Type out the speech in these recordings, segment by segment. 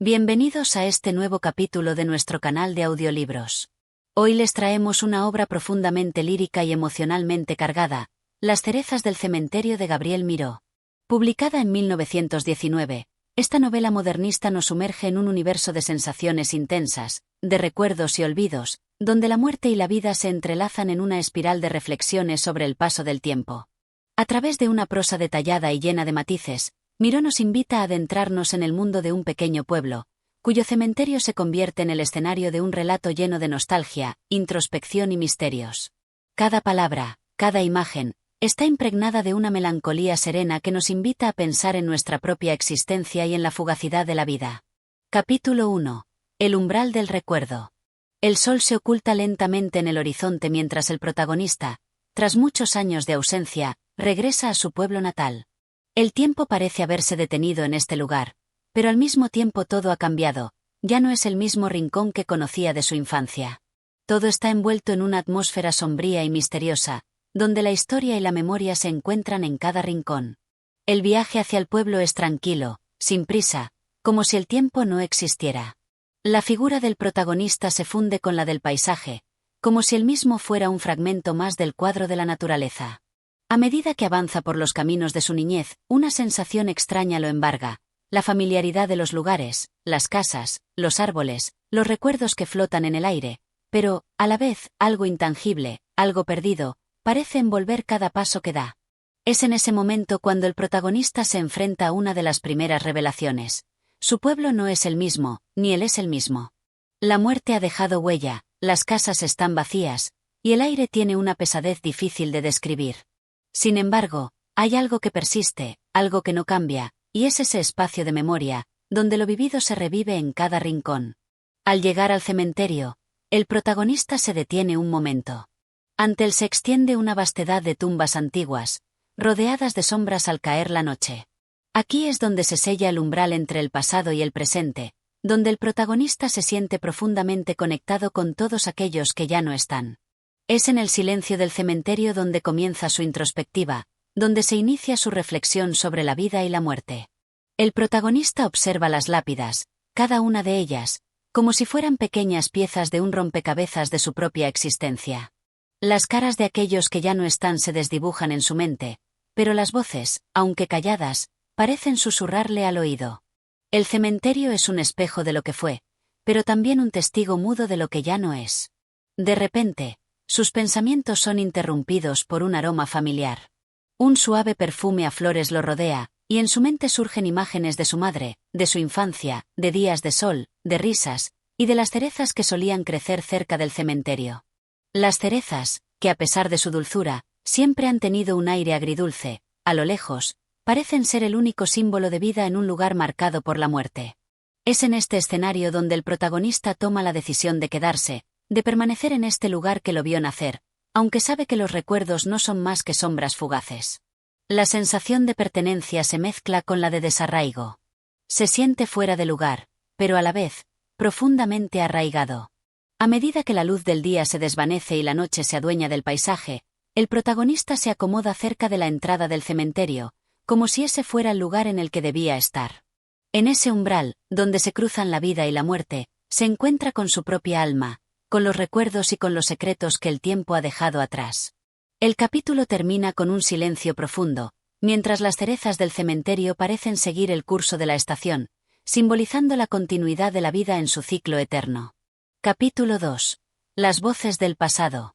Bienvenidos a este nuevo capítulo de nuestro canal de audiolibros. Hoy les traemos una obra profundamente lírica y emocionalmente cargada, Las cerezas del cementerio de Gabriel Miró. Publicada en 1919, esta novela modernista nos sumerge en un universo de sensaciones intensas, de recuerdos y olvidos, donde la muerte y la vida se entrelazan en una espiral de reflexiones sobre el paso del tiempo. A través de una prosa detallada y llena de matices, Miró nos invita a adentrarnos en el mundo de un pequeño pueblo, cuyo cementerio se convierte en el escenario de un relato lleno de nostalgia, introspección y misterios. Cada palabra, cada imagen, está impregnada de una melancolía serena que nos invita a pensar en nuestra propia existencia y en la fugacidad de la vida. Capítulo 1. El umbral del recuerdo. El sol se oculta lentamente en el horizonte mientras el protagonista, tras muchos años de ausencia, regresa a su pueblo natal. El tiempo parece haberse detenido en este lugar, pero al mismo tiempo todo ha cambiado, ya no es el mismo rincón que conocía de su infancia. Todo está envuelto en una atmósfera sombría y misteriosa, donde la historia y la memoria se encuentran en cada rincón. El viaje hacia el pueblo es tranquilo, sin prisa, como si el tiempo no existiera. La figura del protagonista se funde con la del paisaje, como si el mismo fuera un fragmento más del cuadro de la naturaleza. A medida que avanza por los caminos de su niñez, una sensación extraña lo embarga, la familiaridad de los lugares, las casas, los árboles, los recuerdos que flotan en el aire, pero, a la vez, algo intangible, algo perdido, parece envolver cada paso que da. Es en ese momento cuando el protagonista se enfrenta a una de las primeras revelaciones. Su pueblo no es el mismo, ni él es el mismo. La muerte ha dejado huella, las casas están vacías, y el aire tiene una pesadez difícil de describir. Sin embargo, hay algo que persiste, algo que no cambia, y es ese espacio de memoria, donde lo vivido se revive en cada rincón. Al llegar al cementerio, el protagonista se detiene un momento. Ante él se extiende una vastedad de tumbas antiguas, rodeadas de sombras al caer la noche. Aquí es donde se sella el umbral entre el pasado y el presente, donde el protagonista se siente profundamente conectado con todos aquellos que ya no están. Es en el silencio del cementerio donde comienza su introspectiva, donde se inicia su reflexión sobre la vida y la muerte. El protagonista observa las lápidas, cada una de ellas, como si fueran pequeñas piezas de un rompecabezas de su propia existencia. Las caras de aquellos que ya no están se desdibujan en su mente, pero las voces, aunque calladas, parecen susurrarle al oído. El cementerio es un espejo de lo que fue, pero también un testigo mudo de lo que ya no es. De repente, sus pensamientos son interrumpidos por un aroma familiar. Un suave perfume a flores lo rodea, y en su mente surgen imágenes de su madre, de su infancia, de días de sol, de risas, y de las cerezas que solían crecer cerca del cementerio. Las cerezas, que a pesar de su dulzura, siempre han tenido un aire agridulce, a lo lejos, parecen ser el único símbolo de vida en un lugar marcado por la muerte. Es en este escenario donde el protagonista toma la decisión de quedarse, de permanecer en este lugar que lo vio nacer, aunque sabe que los recuerdos no son más que sombras fugaces. La sensación de pertenencia se mezcla con la de desarraigo. Se siente fuera de lugar, pero a la vez, profundamente arraigado. A medida que la luz del día se desvanece y la noche se adueña del paisaje, el protagonista se acomoda cerca de la entrada del cementerio, como si ese fuera el lugar en el que debía estar. En ese umbral, donde se cruzan la vida y la muerte, se encuentra con su propia alma, con los recuerdos y con los secretos que el tiempo ha dejado atrás. El capítulo termina con un silencio profundo, mientras las cerezas del cementerio parecen seguir el curso de la estación, simbolizando la continuidad de la vida en su ciclo eterno. Capítulo 2. Las voces del pasado.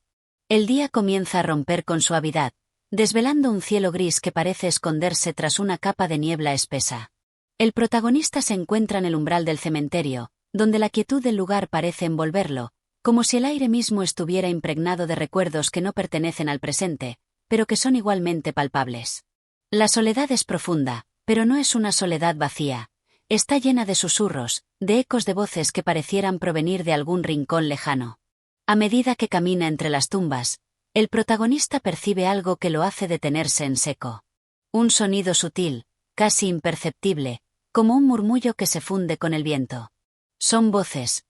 El día comienza a romper con suavidad, desvelando un cielo gris que parece esconderse tras una capa de niebla espesa. El protagonista se encuentra en el umbral del cementerio, donde la quietud del lugar parece envolverlo, como si el aire mismo estuviera impregnado de recuerdos que no pertenecen al presente, pero que son igualmente palpables. La soledad es profunda, pero no es una soledad vacía. Está llena de susurros, de ecos de voces que parecieran provenir de algún rincón lejano. A medida que camina entre las tumbas, el protagonista percibe algo que lo hace detenerse en seco. Un sonido sutil, casi imperceptible, como un murmullo que se funde con el viento. Son voces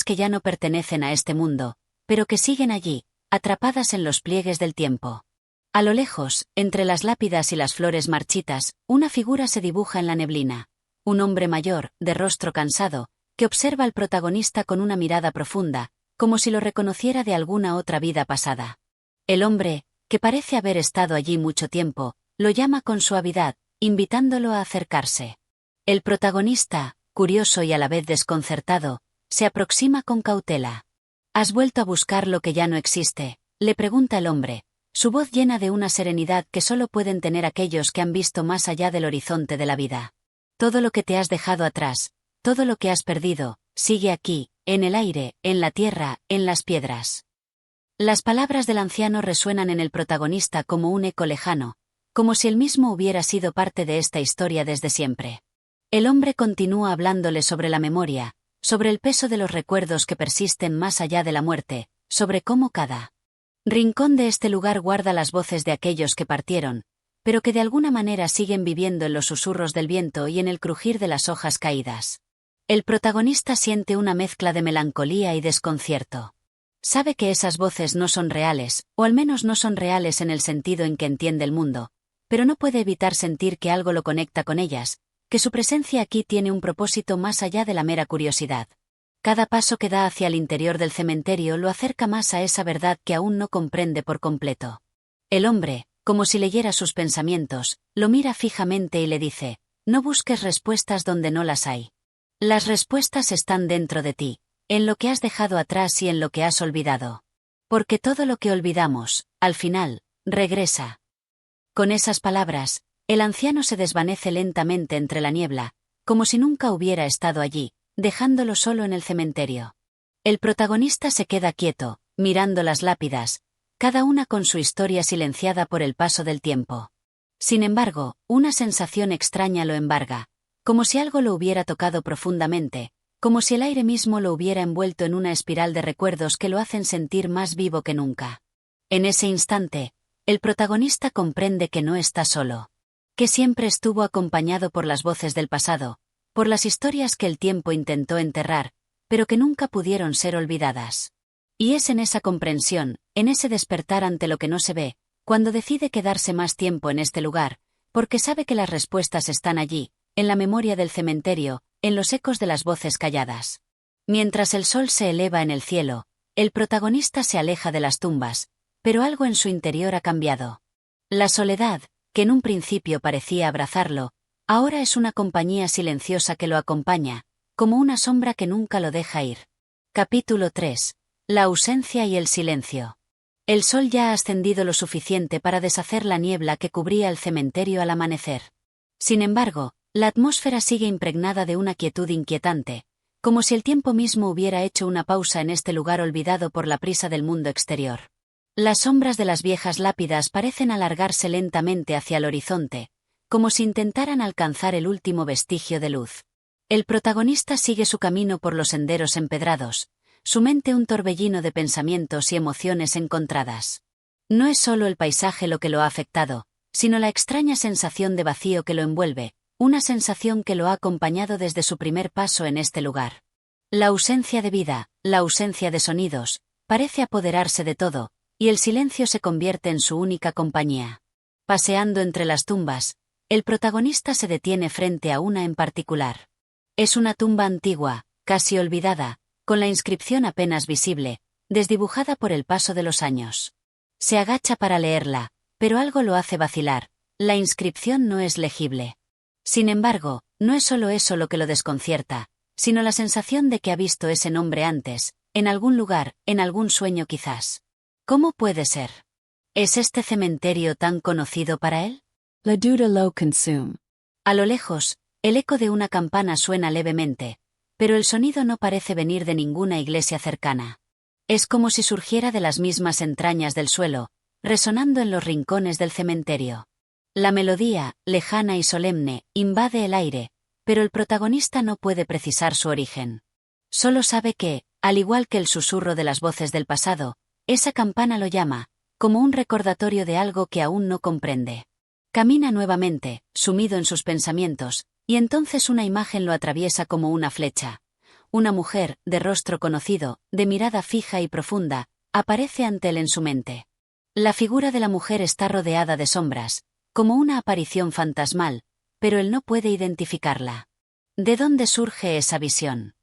que ya no pertenecen a este mundo, pero que siguen allí, atrapadas en los pliegues del tiempo. A lo lejos, entre las lápidas y las flores marchitas, una figura se dibuja en la neblina, un hombre mayor, de rostro cansado, que observa al protagonista con una mirada profunda, como si lo reconociera de alguna otra vida pasada. El hombre, que parece haber estado allí mucho tiempo, lo llama con suavidad, invitándolo a acercarse. El protagonista, curioso y a la vez desconcertado, se aproxima con cautela. ¿Has vuelto a buscar lo que ya no existe?, le pregunta el hombre, su voz llena de una serenidad que solo pueden tener aquellos que han visto más allá del horizonte de la vida. Todo lo que te has dejado atrás, todo lo que has perdido, sigue aquí, en el aire, en la tierra, en las piedras. Las palabras del anciano resuenan en el protagonista como un eco lejano, como si él mismo hubiera sido parte de esta historia desde siempre. El hombre continúa hablándole sobre la memoria, sobre el peso de los recuerdos que persisten más allá de la muerte, sobre cómo cada rincón de este lugar guarda las voces de aquellos que partieron, pero que de alguna manera siguen viviendo en los susurros del viento y en el crujir de las hojas caídas. El protagonista siente una mezcla de melancolía y desconcierto. Sabe que esas voces no son reales, o al menos no son reales en el sentido en que entiende el mundo, pero no puede evitar sentir que algo lo conecta con ellas, que su presencia aquí tiene un propósito más allá de la mera curiosidad. Cada paso que da hacia el interior del cementerio lo acerca más a esa verdad que aún no comprende por completo. El hombre, como si leyera sus pensamientos, lo mira fijamente y le dice: no busques respuestas donde no las hay. Las respuestas están dentro de ti, en lo que has dejado atrás y en lo que has olvidado. Porque todo lo que olvidamos, al final, regresa. Con esas palabras, el anciano se desvanece lentamente entre la niebla, como si nunca hubiera estado allí, dejándolo solo en el cementerio. El protagonista se queda quieto, mirando las lápidas, cada una con su historia silenciada por el paso del tiempo. Sin embargo, una sensación extraña lo embarga, como si algo lo hubiera tocado profundamente, como si el aire mismo lo hubiera envuelto en una espiral de recuerdos que lo hacen sentir más vivo que nunca. En ese instante, el protagonista comprende que no está solo, que siempre estuvo acompañado por las voces del pasado, por las historias que el tiempo intentó enterrar, pero que nunca pudieron ser olvidadas. Y es en esa comprensión, en ese despertar ante lo que no se ve, cuando decide quedarse más tiempo en este lugar, porque sabe que las respuestas están allí, en la memoria del cementerio, en los ecos de las voces calladas. Mientras el sol se eleva en el cielo, el protagonista se aleja de las tumbas, pero algo en su interior ha cambiado. La soledad, que en un principio parecía abrazarlo, ahora es una compañía silenciosa que lo acompaña, como una sombra que nunca lo deja ir. Capítulo 3. La ausencia y el silencio. El sol ya ha ascendido lo suficiente para deshacer la niebla que cubría el cementerio al amanecer. Sin embargo, la atmósfera sigue impregnada de una quietud inquietante, como si el tiempo mismo hubiera hecho una pausa en este lugar olvidado por la prisa del mundo exterior. Las sombras de las viejas lápidas parecen alargarse lentamente hacia el horizonte, como si intentaran alcanzar el último vestigio de luz. El protagonista sigue su camino por los senderos empedrados, su mente un torbellino de pensamientos y emociones encontradas. No es solo el paisaje lo que lo ha afectado, sino la extraña sensación de vacío que lo envuelve, una sensación que lo ha acompañado desde su primer paso en este lugar. La ausencia de vida, la ausencia de sonidos, parece apoderarse de todo, y el silencio se convierte en su única compañía. Paseando entre las tumbas, el protagonista se detiene frente a una en particular. Es una tumba antigua, casi olvidada, con la inscripción apenas visible, desdibujada por el paso de los años. Se agacha para leerla, pero algo lo hace vacilar, la inscripción no es legible. Sin embargo, no es solo eso lo que lo desconcierta, sino la sensación de que ha visto ese nombre antes, en algún lugar, en algún sueño quizás. ¿Cómo puede ser? ¿Es este cementerio tan conocido para él? La duda lo consume. A lo lejos, el eco de una campana suena levemente, pero el sonido no parece venir de ninguna iglesia cercana. Es como si surgiera de las mismas entrañas del suelo, resonando en los rincones del cementerio. La melodía, lejana y solemne, invade el aire, pero el protagonista no puede precisar su origen. Solo sabe que, al igual que el susurro de las voces del pasado, esa campana lo llama, como un recordatorio de algo que aún no comprende. Camina nuevamente, sumido en sus pensamientos, y entonces una imagen lo atraviesa como una flecha. Una mujer, de rostro conocido, de mirada fija y profunda, aparece ante él en su mente. La figura de la mujer está rodeada de sombras, como una aparición fantasmal, pero él no puede identificarla. ¿De dónde surge esa visión?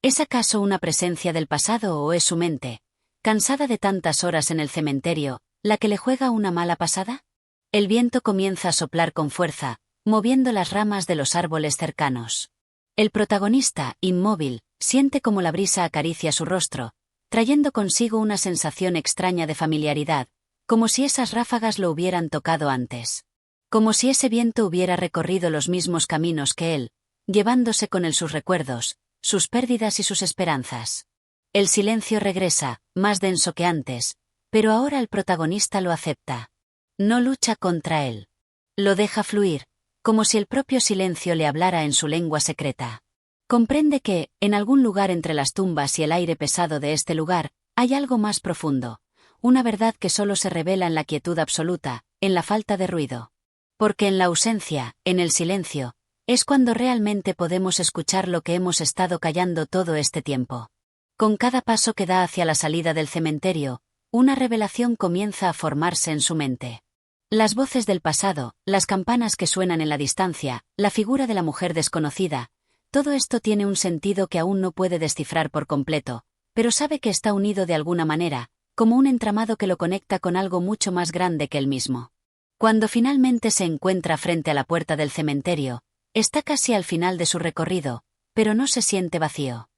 ¿Es acaso una presencia del pasado o es su mente, cansada de tantas horas en el cementerio, la que le juega una mala pasada? El viento comienza a soplar con fuerza, moviendo las ramas de los árboles cercanos. El protagonista, inmóvil, siente como la brisa acaricia su rostro, trayendo consigo una sensación extraña de familiaridad, como si esas ráfagas lo hubieran tocado antes. Como si ese viento hubiera recorrido los mismos caminos que él, llevándose con él sus recuerdos, sus pérdidas y sus esperanzas. El silencio regresa, más denso que antes, pero ahora el protagonista lo acepta. No lucha contra él. Lo deja fluir, como si el propio silencio le hablara en su lengua secreta. Comprende que, en algún lugar entre las tumbas y el aire pesado de este lugar, hay algo más profundo, una verdad que solo se revela en la quietud absoluta, en la falta de ruido. Porque en la ausencia, en el silencio, es cuando realmente podemos escuchar lo que hemos estado callando todo este tiempo. Con cada paso que da hacia la salida del cementerio, una revelación comienza a formarse en su mente. Las voces del pasado, las campanas que suenan en la distancia, la figura de la mujer desconocida, todo esto tiene un sentido que aún no puede descifrar por completo, pero sabe que está unido de alguna manera, como un entramado que lo conecta con algo mucho más grande que él mismo. Cuando finalmente se encuentra frente a la puerta del cementerio, está casi al final de su recorrido, pero no se siente vacío.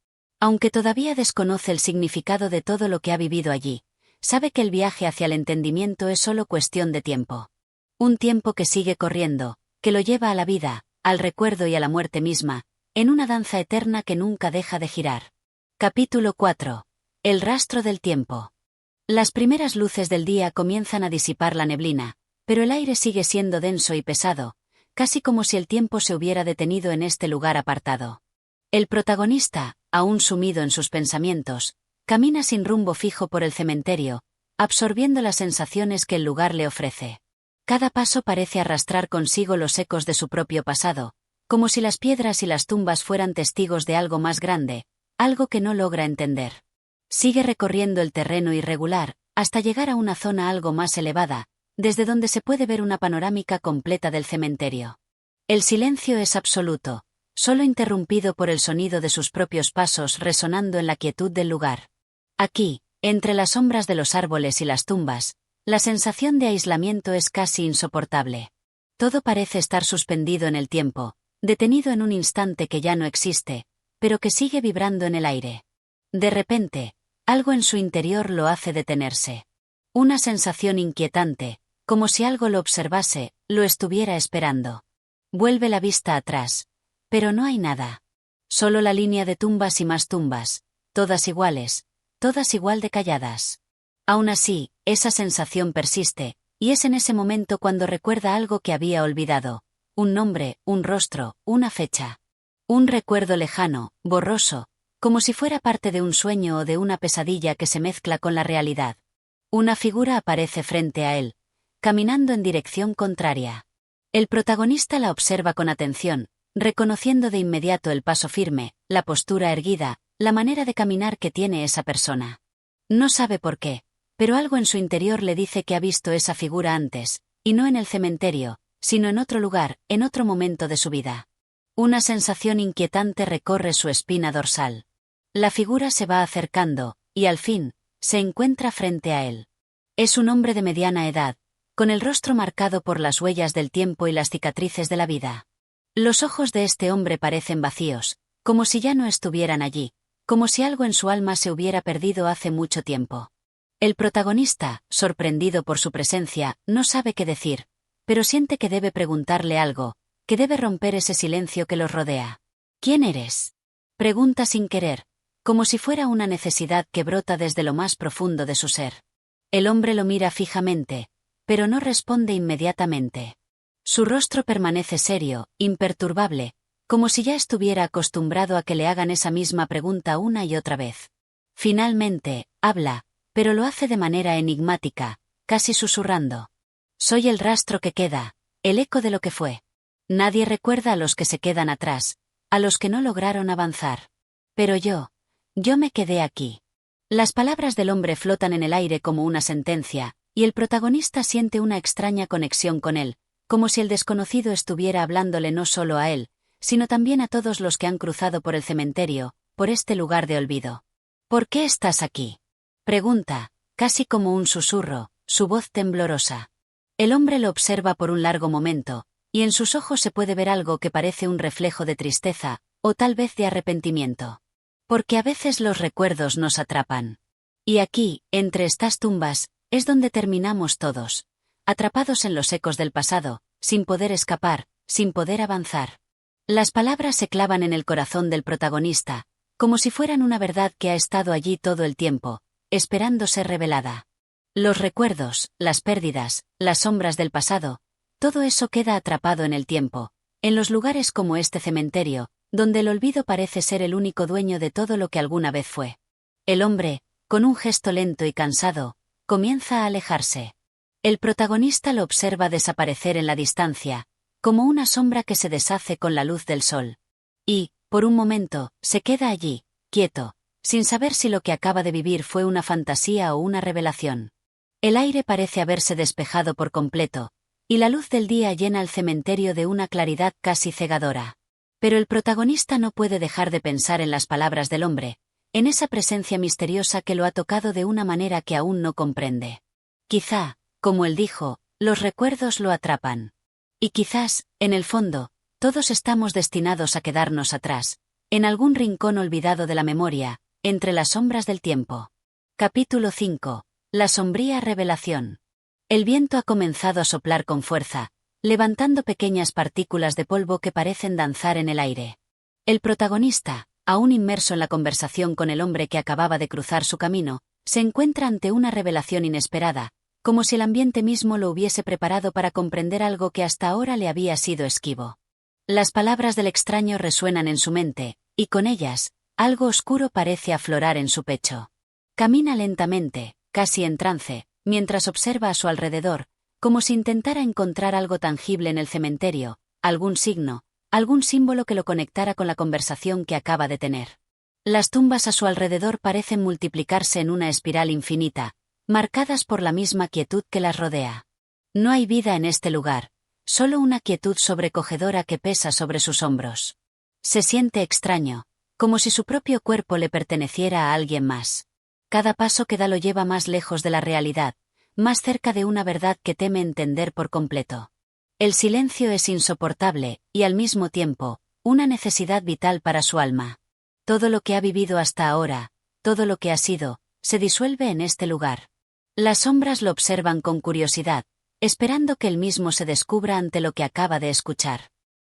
Aunque todavía desconoce el significado de todo lo que ha vivido allí, sabe que el viaje hacia el entendimiento es solo cuestión de tiempo. Un tiempo que sigue corriendo, que lo lleva a la vida, al recuerdo y a la muerte misma, en una danza eterna que nunca deja de girar. Capítulo 4. El rastro del tiempo. Las primeras luces del día comienzan a disipar la neblina, pero el aire sigue siendo denso y pesado, casi como si el tiempo se hubiera detenido en este lugar apartado. El protagonista, aún sumido en sus pensamientos, camina sin rumbo fijo por el cementerio, absorbiendo las sensaciones que el lugar le ofrece. Cada paso parece arrastrar consigo los ecos de su propio pasado, como si las piedras y las tumbas fueran testigos de algo más grande, algo que no logra entender. Sigue recorriendo el terreno irregular, hasta llegar a una zona algo más elevada, desde donde se puede ver una panorámica completa del cementerio. El silencio es absoluto, solo interrumpido por el sonido de sus propios pasos resonando en la quietud del lugar. Aquí, entre las sombras de los árboles y las tumbas, la sensación de aislamiento es casi insoportable. Todo parece estar suspendido en el tiempo, detenido en un instante que ya no existe, pero que sigue vibrando en el aire. De repente, algo en su interior lo hace detenerse. Una sensación inquietante, como si algo lo observase, lo estuviera esperando. Vuelve la vista atrás, pero no hay nada. Solo la línea de tumbas y más tumbas, todas iguales, todas igual de calladas. Aún así, esa sensación persiste, y es en ese momento cuando recuerda algo que había olvidado, un nombre, un rostro, una fecha. Un recuerdo lejano, borroso, como si fuera parte de un sueño o de una pesadilla que se mezcla con la realidad. Una figura aparece frente a él, caminando en dirección contraria. El protagonista la observa con atención, reconociendo de inmediato el paso firme, la postura erguida, la manera de caminar que tiene esa persona. No sabe por qué, pero algo en su interior le dice que ha visto esa figura antes, y no en el cementerio, sino en otro lugar, en otro momento de su vida. Una sensación inquietante recorre su espina dorsal. La figura se va acercando, y al fin, se encuentra frente a él. Es un hombre de mediana edad, con el rostro marcado por las huellas del tiempo y las cicatrices de la vida. Los ojos de este hombre parecen vacíos, como si ya no estuvieran allí, como si algo en su alma se hubiera perdido hace mucho tiempo. El protagonista, sorprendido por su presencia, no sabe qué decir, pero siente que debe preguntarle algo, que debe romper ese silencio que los rodea. ¿Quién eres?, pregunta sin querer, como si fuera una necesidad que brota desde lo más profundo de su ser. El hombre lo mira fijamente, pero no responde inmediatamente. Su rostro permanece serio, imperturbable, como si ya estuviera acostumbrado a que le hagan esa misma pregunta una y otra vez. Finalmente, habla, pero lo hace de manera enigmática, casi susurrando. Soy el rastro que queda, el eco de lo que fue. Nadie recuerda a los que se quedan atrás, a los que no lograron avanzar. Pero yo me quedé aquí. Las palabras del hombre flotan en el aire como una sentencia, y el protagonista siente una extraña conexión con él, como si el desconocido estuviera hablándole no solo a él, sino también a todos los que han cruzado por el cementerio, por este lugar de olvido. ¿Por qué estás aquí? Pregunta, casi como un susurro, su voz temblorosa. El hombre lo observa por un largo momento, y en sus ojos se puede ver algo que parece un reflejo de tristeza, o tal vez de arrepentimiento. Porque a veces los recuerdos nos atrapan. Y aquí, entre estas tumbas, es donde terminamos todos, atrapados en los ecos del pasado, sin poder escapar, sin poder avanzar. Las palabras se clavan en el corazón del protagonista, como si fueran una verdad que ha estado allí todo el tiempo, esperando ser revelada. Los recuerdos, las pérdidas, las sombras del pasado, todo eso queda atrapado en el tiempo, en los lugares como este cementerio, donde el olvido parece ser el único dueño de todo lo que alguna vez fue. El hombre, con un gesto lento y cansado, comienza a alejarse. El protagonista lo observa desaparecer en la distancia, como una sombra que se deshace con la luz del sol. Y, por un momento, se queda allí, quieto, sin saber si lo que acaba de vivir fue una fantasía o una revelación. El aire parece haberse despejado por completo, y la luz del día llena el cementerio de una claridad casi cegadora. Pero el protagonista no puede dejar de pensar en las palabras del hombre, en esa presencia misteriosa que lo ha tocado de una manera que aún no comprende. Quizá, como él dijo, los recuerdos lo atrapan. Y quizás, en el fondo, todos estamos destinados a quedarnos atrás, en algún rincón olvidado de la memoria, entre las sombras del tiempo. Capítulo 5. La sombría revelación. El viento ha comenzado a soplar con fuerza, levantando pequeñas partículas de polvo que parecen danzar en el aire. El protagonista, aún inmerso en la conversación con el hombre que acababa de cruzar su camino, se encuentra ante una revelación inesperada, como si el ambiente mismo lo hubiese preparado para comprender algo que hasta ahora le había sido esquivo. Las palabras del extraño resuenan en su mente, y con ellas, algo oscuro parece aflorar en su pecho. Camina lentamente, casi en trance, mientras observa a su alrededor, como si intentara encontrar algo tangible en el cementerio, algún signo, algún símbolo que lo conectara con la conversación que acaba de tener. Las tumbas a su alrededor parecen multiplicarse en una espiral infinita, marcadas por la misma quietud que las rodea. No hay vida en este lugar, solo una quietud sobrecogedora que pesa sobre sus hombros. Se siente extraño, como si su propio cuerpo le perteneciera a alguien más. Cada paso que da lo lleva más lejos de la realidad, más cerca de una verdad que teme entender por completo. El silencio es insoportable, y al mismo tiempo, una necesidad vital para su alma. Todo lo que ha vivido hasta ahora, todo lo que ha sido, se disuelve en este lugar. Las sombras lo observan con curiosidad, esperando que él mismo se descubra ante lo que acaba de escuchar.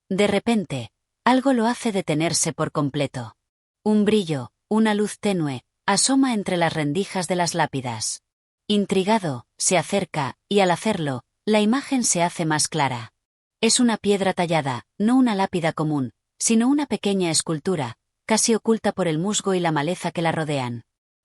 De repente, algo lo hace detenerse por completo. Un brillo, una luz tenue, asoma entre las rendijas de las lápidas. Intrigado, se acerca, y al hacerlo, la imagen se hace más clara. Es una piedra tallada, no una lápida común, sino una pequeña escultura, casi oculta por el musgo y la maleza que la rodean.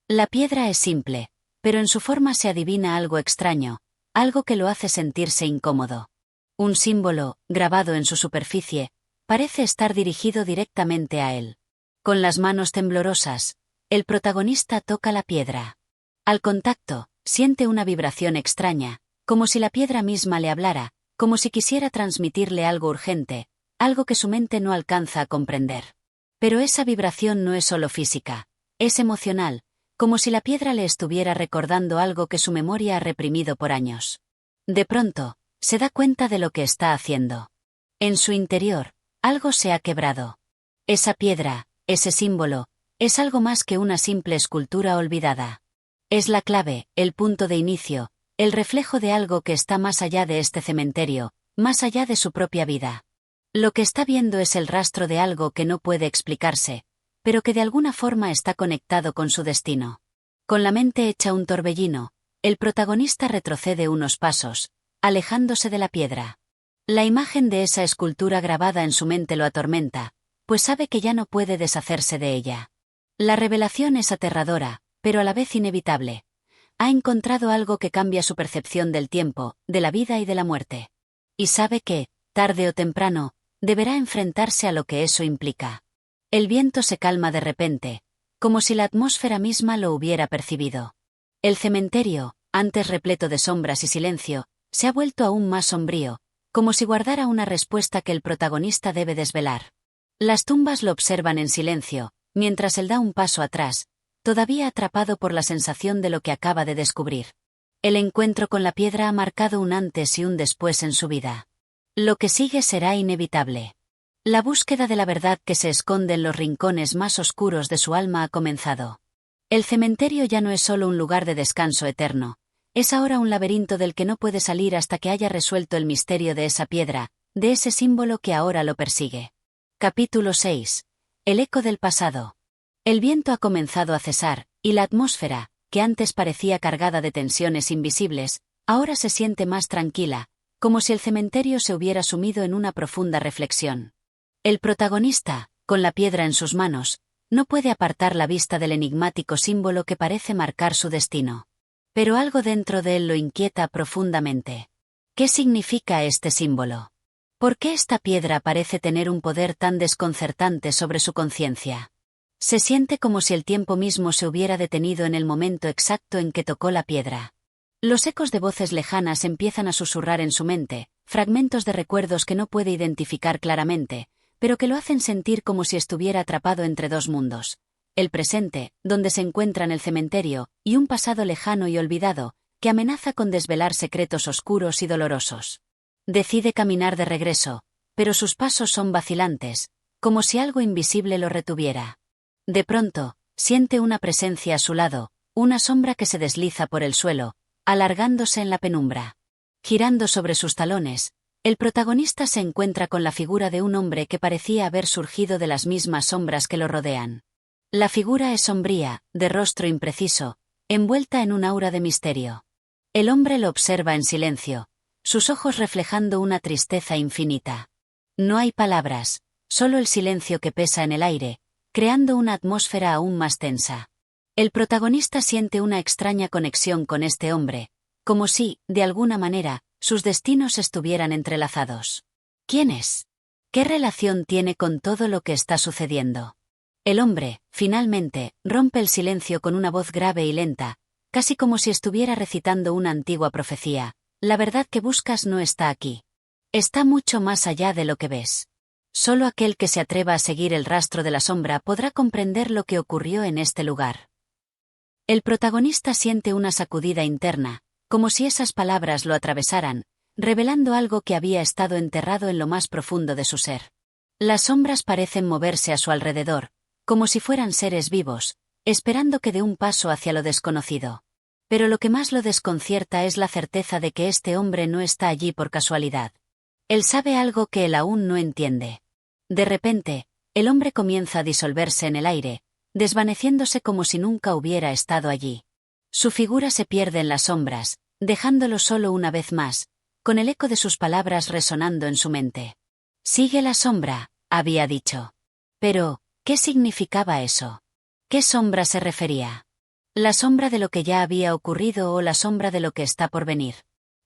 La piedra es simple, pero en su forma se adivina algo extraño, algo que lo hace sentirse incómodo. Un símbolo, grabado en su superficie, parece estar dirigido directamente a él. Con las manos temblorosas, el protagonista toca la piedra. Al contacto, siente una vibración extraña, como si la piedra misma le hablara, como si quisiera transmitirle algo urgente, algo que su mente no alcanza a comprender. Pero esa vibración no es solo física, es emocional, como si la piedra le estuviera recordando algo que su memoria ha reprimido por años. De pronto, se da cuenta de lo que está haciendo. En su interior, algo se ha quebrado. Esa piedra, ese símbolo, es algo más que una simple escultura olvidada. Es la clave, el punto de inicio, el reflejo de algo que está más allá de este cementerio, más allá de su propia vida. Lo que está viendo es el rastro de algo que no puede explicarse, pero que de alguna forma está conectado con su destino. Con la mente hecha un torbellino, el protagonista retrocede unos pasos, alejándose de la piedra. La imagen de esa escultura grabada en su mente lo atormenta, pues sabe que ya no puede deshacerse de ella. La revelación es aterradora, pero a la vez inevitable. Ha encontrado algo que cambia su percepción del tiempo, de la vida y de la muerte. Y sabe que, tarde o temprano, deberá enfrentarse a lo que eso implica. El viento se calma de repente, como si la atmósfera misma lo hubiera percibido. El cementerio, antes repleto de sombras y silencio, se ha vuelto aún más sombrío, como si guardara una respuesta que el protagonista debe desvelar. Las tumbas lo observan en silencio, mientras él da un paso atrás, todavía atrapado por la sensación de lo que acaba de descubrir. El encuentro con la piedra ha marcado un antes y un después en su vida. Lo que sigue será inevitable. La búsqueda de la verdad que se esconde en los rincones más oscuros de su alma ha comenzado. El cementerio ya no es solo un lugar de descanso eterno, es ahora un laberinto del que no puede salir hasta que haya resuelto el misterio de esa piedra, de ese símbolo que ahora lo persigue. Capítulo 6. El eco del pasado. El viento ha comenzado a cesar, y la atmósfera, que antes parecía cargada de tensiones invisibles, ahora se siente más tranquila, como si el cementerio se hubiera sumido en una profunda reflexión. El protagonista, con la piedra en sus manos, no puede apartar la vista del enigmático símbolo que parece marcar su destino. Pero algo dentro de él lo inquieta profundamente. ¿Qué significa este símbolo? ¿Por qué esta piedra parece tener un poder tan desconcertante sobre su conciencia? Se siente como si el tiempo mismo se hubiera detenido en el momento exacto en que tocó la piedra. Los ecos de voces lejanas empiezan a susurrar en su mente, fragmentos de recuerdos que no puede identificar claramente, pero que lo hacen sentir como si estuviera atrapado entre dos mundos. El presente, donde se encuentran el cementerio, y un pasado lejano y olvidado, que amenaza con desvelar secretos oscuros y dolorosos. Decide caminar de regreso, pero sus pasos son vacilantes, como si algo invisible lo retuviera. De pronto, siente una presencia a su lado, una sombra que se desliza por el suelo, alargándose en la penumbra. Girando sobre sus talones, el protagonista se encuentra con la figura de un hombre que parecía haber surgido de las mismas sombras que lo rodean. La figura es sombría, de rostro impreciso, envuelta en un aura de misterio. El hombre lo observa en silencio, sus ojos reflejando una tristeza infinita. No hay palabras, solo el silencio que pesa en el aire, creando una atmósfera aún más tensa. El protagonista siente una extraña conexión con este hombre, como si, de alguna manera, sus destinos estuvieran entrelazados. ¿Quién es? ¿Qué relación tiene con todo lo que está sucediendo? El hombre, finalmente, rompe el silencio con una voz grave y lenta, casi como si estuviera recitando una antigua profecía. La verdad que buscas no está aquí. Está mucho más allá de lo que ves. Solo aquel que se atreva a seguir el rastro de la sombra podrá comprender lo que ocurrió en este lugar. El protagonista siente una sacudida interna, como si esas palabras lo atravesaran, revelando algo que había estado enterrado en lo más profundo de su ser. Las sombras parecen moverse a su alrededor, como si fueran seres vivos, esperando que dé un paso hacia lo desconocido. Pero lo que más lo desconcierta es la certeza de que este hombre no está allí por casualidad. Él sabe algo que él aún no entiende. De repente, el hombre comienza a disolverse en el aire, desvaneciéndose como si nunca hubiera estado allí. Su figura se pierde en las sombras, dejándolo solo una vez más, con el eco de sus palabras resonando en su mente. «Sigue la sombra», había dicho. Pero, ¿qué significaba eso? ¿Qué sombra se refería? ¿La sombra de lo que ya había ocurrido o la sombra de lo que está por venir?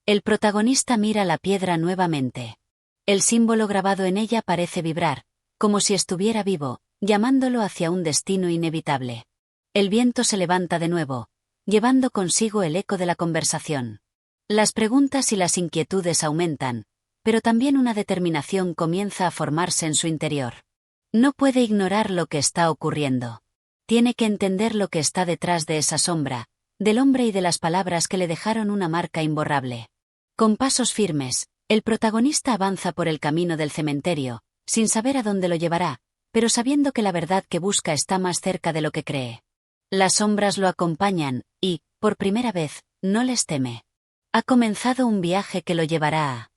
El protagonista mira la piedra nuevamente. El símbolo grabado en ella parece vibrar, como si estuviera vivo, llamándolo hacia un destino inevitable. El viento se levanta de nuevo, llevando consigo el eco de la conversación. Las preguntas y las inquietudes aumentan, pero también una determinación comienza a formarse en su interior. No puede ignorar lo que está ocurriendo. Tiene que entender lo que está detrás de esa sombra, del hombre y de las palabras que le dejaron una marca imborrable. Con pasos firmes, el protagonista avanza por el camino del cementerio, sin saber a dónde lo llevará, pero sabiendo que la verdad que busca está más cerca de lo que cree. Las sombras lo acompañan, y, por primera vez, no les teme. Ha comenzado un viaje que lo llevará a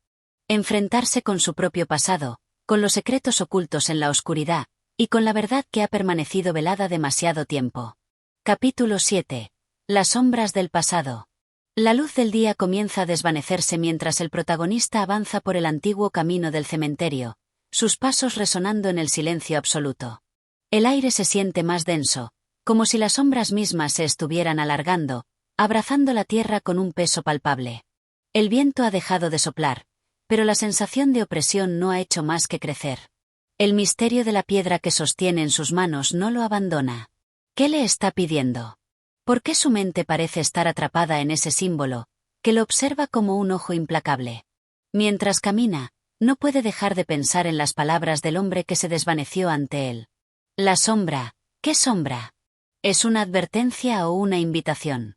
enfrentarse con su propio pasado, con los secretos ocultos en la oscuridad, y con la verdad que ha permanecido velada demasiado tiempo. Capítulo 7. Las sombras del pasado. La luz del día comienza a desvanecerse mientras el protagonista avanza por el antiguo camino del cementerio, sus pasos resonando en el silencio absoluto. El aire se siente más denso, como si las sombras mismas se estuvieran alargando, abrazando la tierra con un peso palpable. El viento ha dejado de soplar, pero la sensación de opresión no ha hecho más que crecer. El misterio de la piedra que sostiene en sus manos no lo abandona. ¿Qué le está pidiendo? ¿Por qué su mente parece estar atrapada en ese símbolo, que lo observa como un ojo implacable? Mientras camina, no puede dejar de pensar en las palabras del hombre que se desvaneció ante él. La sombra, ¿qué sombra? ¿Es una advertencia o una invitación?